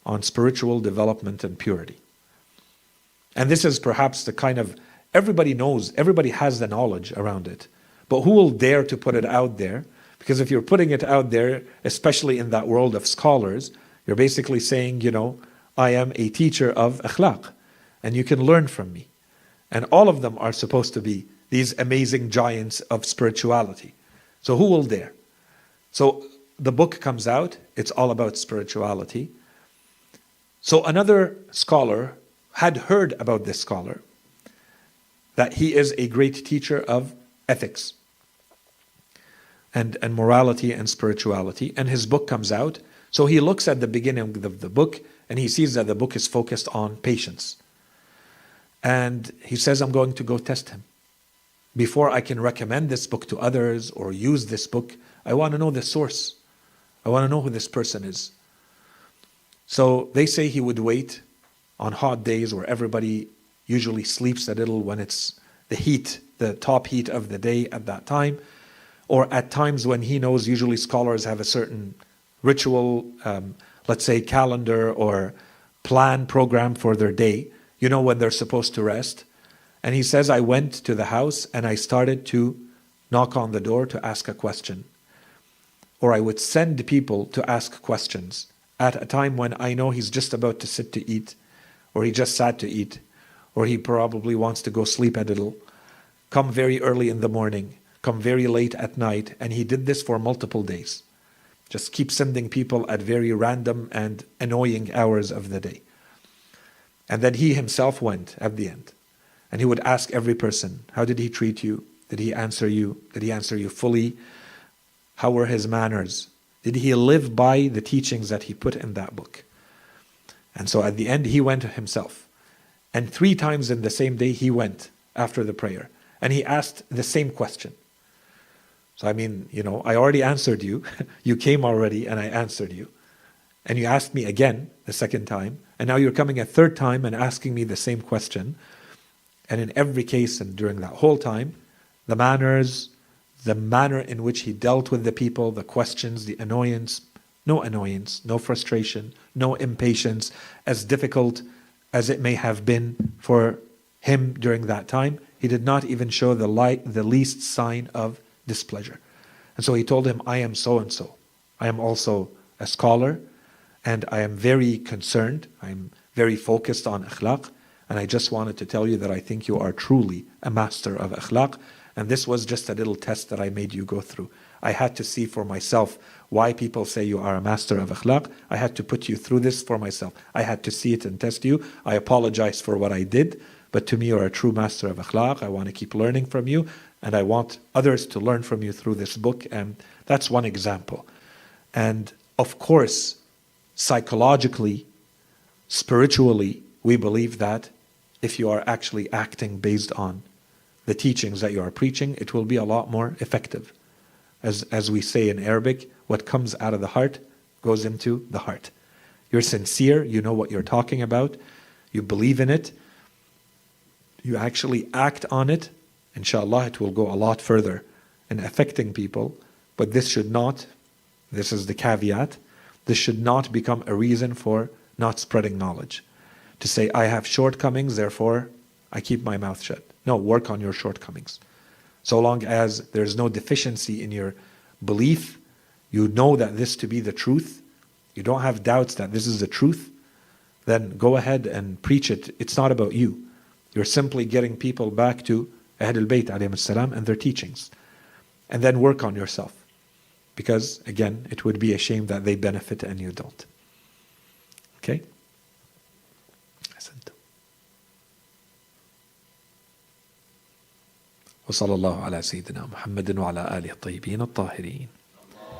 on spiritual development and purity. And this is perhaps the kind of, everybody knows, everybody has the knowledge around it. But who will dare to put it out there? Because if you're putting it out there, especially in that world of scholars, you're basically saying, I am a teacher of akhlaq, and you can learn from me. And all of them are supposed to be these amazing giants of spirituality. So who will dare? So the book comes out, it's all about spirituality. So another scholar had heard about this scholar, that he is a great teacher of ethics and morality and spirituality, and his book comes out. So he looks at the beginning of the book and he sees that the book is focused on patience. And he says, I'm going to go test him. Before I can recommend this book to others or use this book, I want to know the source. I want to know who this person is. So they say he would wait on hot days where everybody usually sleeps a little when it's the heat, the top heat of the day at that time, or at times when he knows usually scholars have a certain ritual, let's say calendar or plan program for their day, you know, when they're supposed to rest. And he says, I went to the house and I started to knock on the door to ask a question. Or I would send people to ask questions at a time when I know he's just about to sit to eat, or he just sat to eat, or he probably wants to go sleep a little. Come very early in the morning, come very late at night, and he did this for multiple days. Just keep sending people at very random and annoying hours of the day. And then he himself went at the end. And he would ask every person, how did he treat you? Did he answer you? Did he answer you fully? How were his manners? Did he live by the teachings that he put in that book? And so at the end, he went himself. And 3 times in the same day, he went after the prayer. And he asked the same question. So I mean, you know, I already answered you. You came already and I answered you. And you asked me again the second time. And now you're coming a 3rd time and asking me the same question. And in every case and during that whole time, the manners, the manner in which he dealt with the people, the questions, the annoyance, no frustration, no impatience, as difficult as it may have been for him during that time, he did not even show the least sign of displeasure. And so he told him, I am so and so. I am also a scholar, and I am very concerned. I'm very focused on akhlaq. And I just wanted to tell you that I think you are truly a master of akhlaq. And this was just a little test that I made you go through. I had to see for myself why people say you are a master of akhlaq. I had to put you through this for myself. I had to see it and test you. I apologize for what I did. But to me, you are a true master of akhlaq. I want to keep learning from you. And I want others to learn from you through this book. And that's one example. And of course, psychologically, spiritually, we believe that if you are actually acting based on the teachings that you are preaching, it will be a lot more effective. As we say in Arabic, what comes out of the heart goes into the heart. You're sincere, you know what you're talking about, you believe in it, you actually act on it, inshallah it will go a lot further in affecting people. But this should not, this is the caveat, this should not become a reason for not spreading knowledge. To say, I have shortcomings, therefore I keep my mouth shut. No, work on your shortcomings. So long as there's no deficiency in your belief, you know that this to be the truth, you don't have doubts that this is the truth, then go ahead and preach it. It's not about you. You're simply getting people back to Ahlul Bayt alayhim salam and their teachings. And then work on yourself. Because, again, it would be a shame that they benefit and you don't. Okay? وصلى الله على سيدنا محمد وعلى آله الطيبين الطاهرين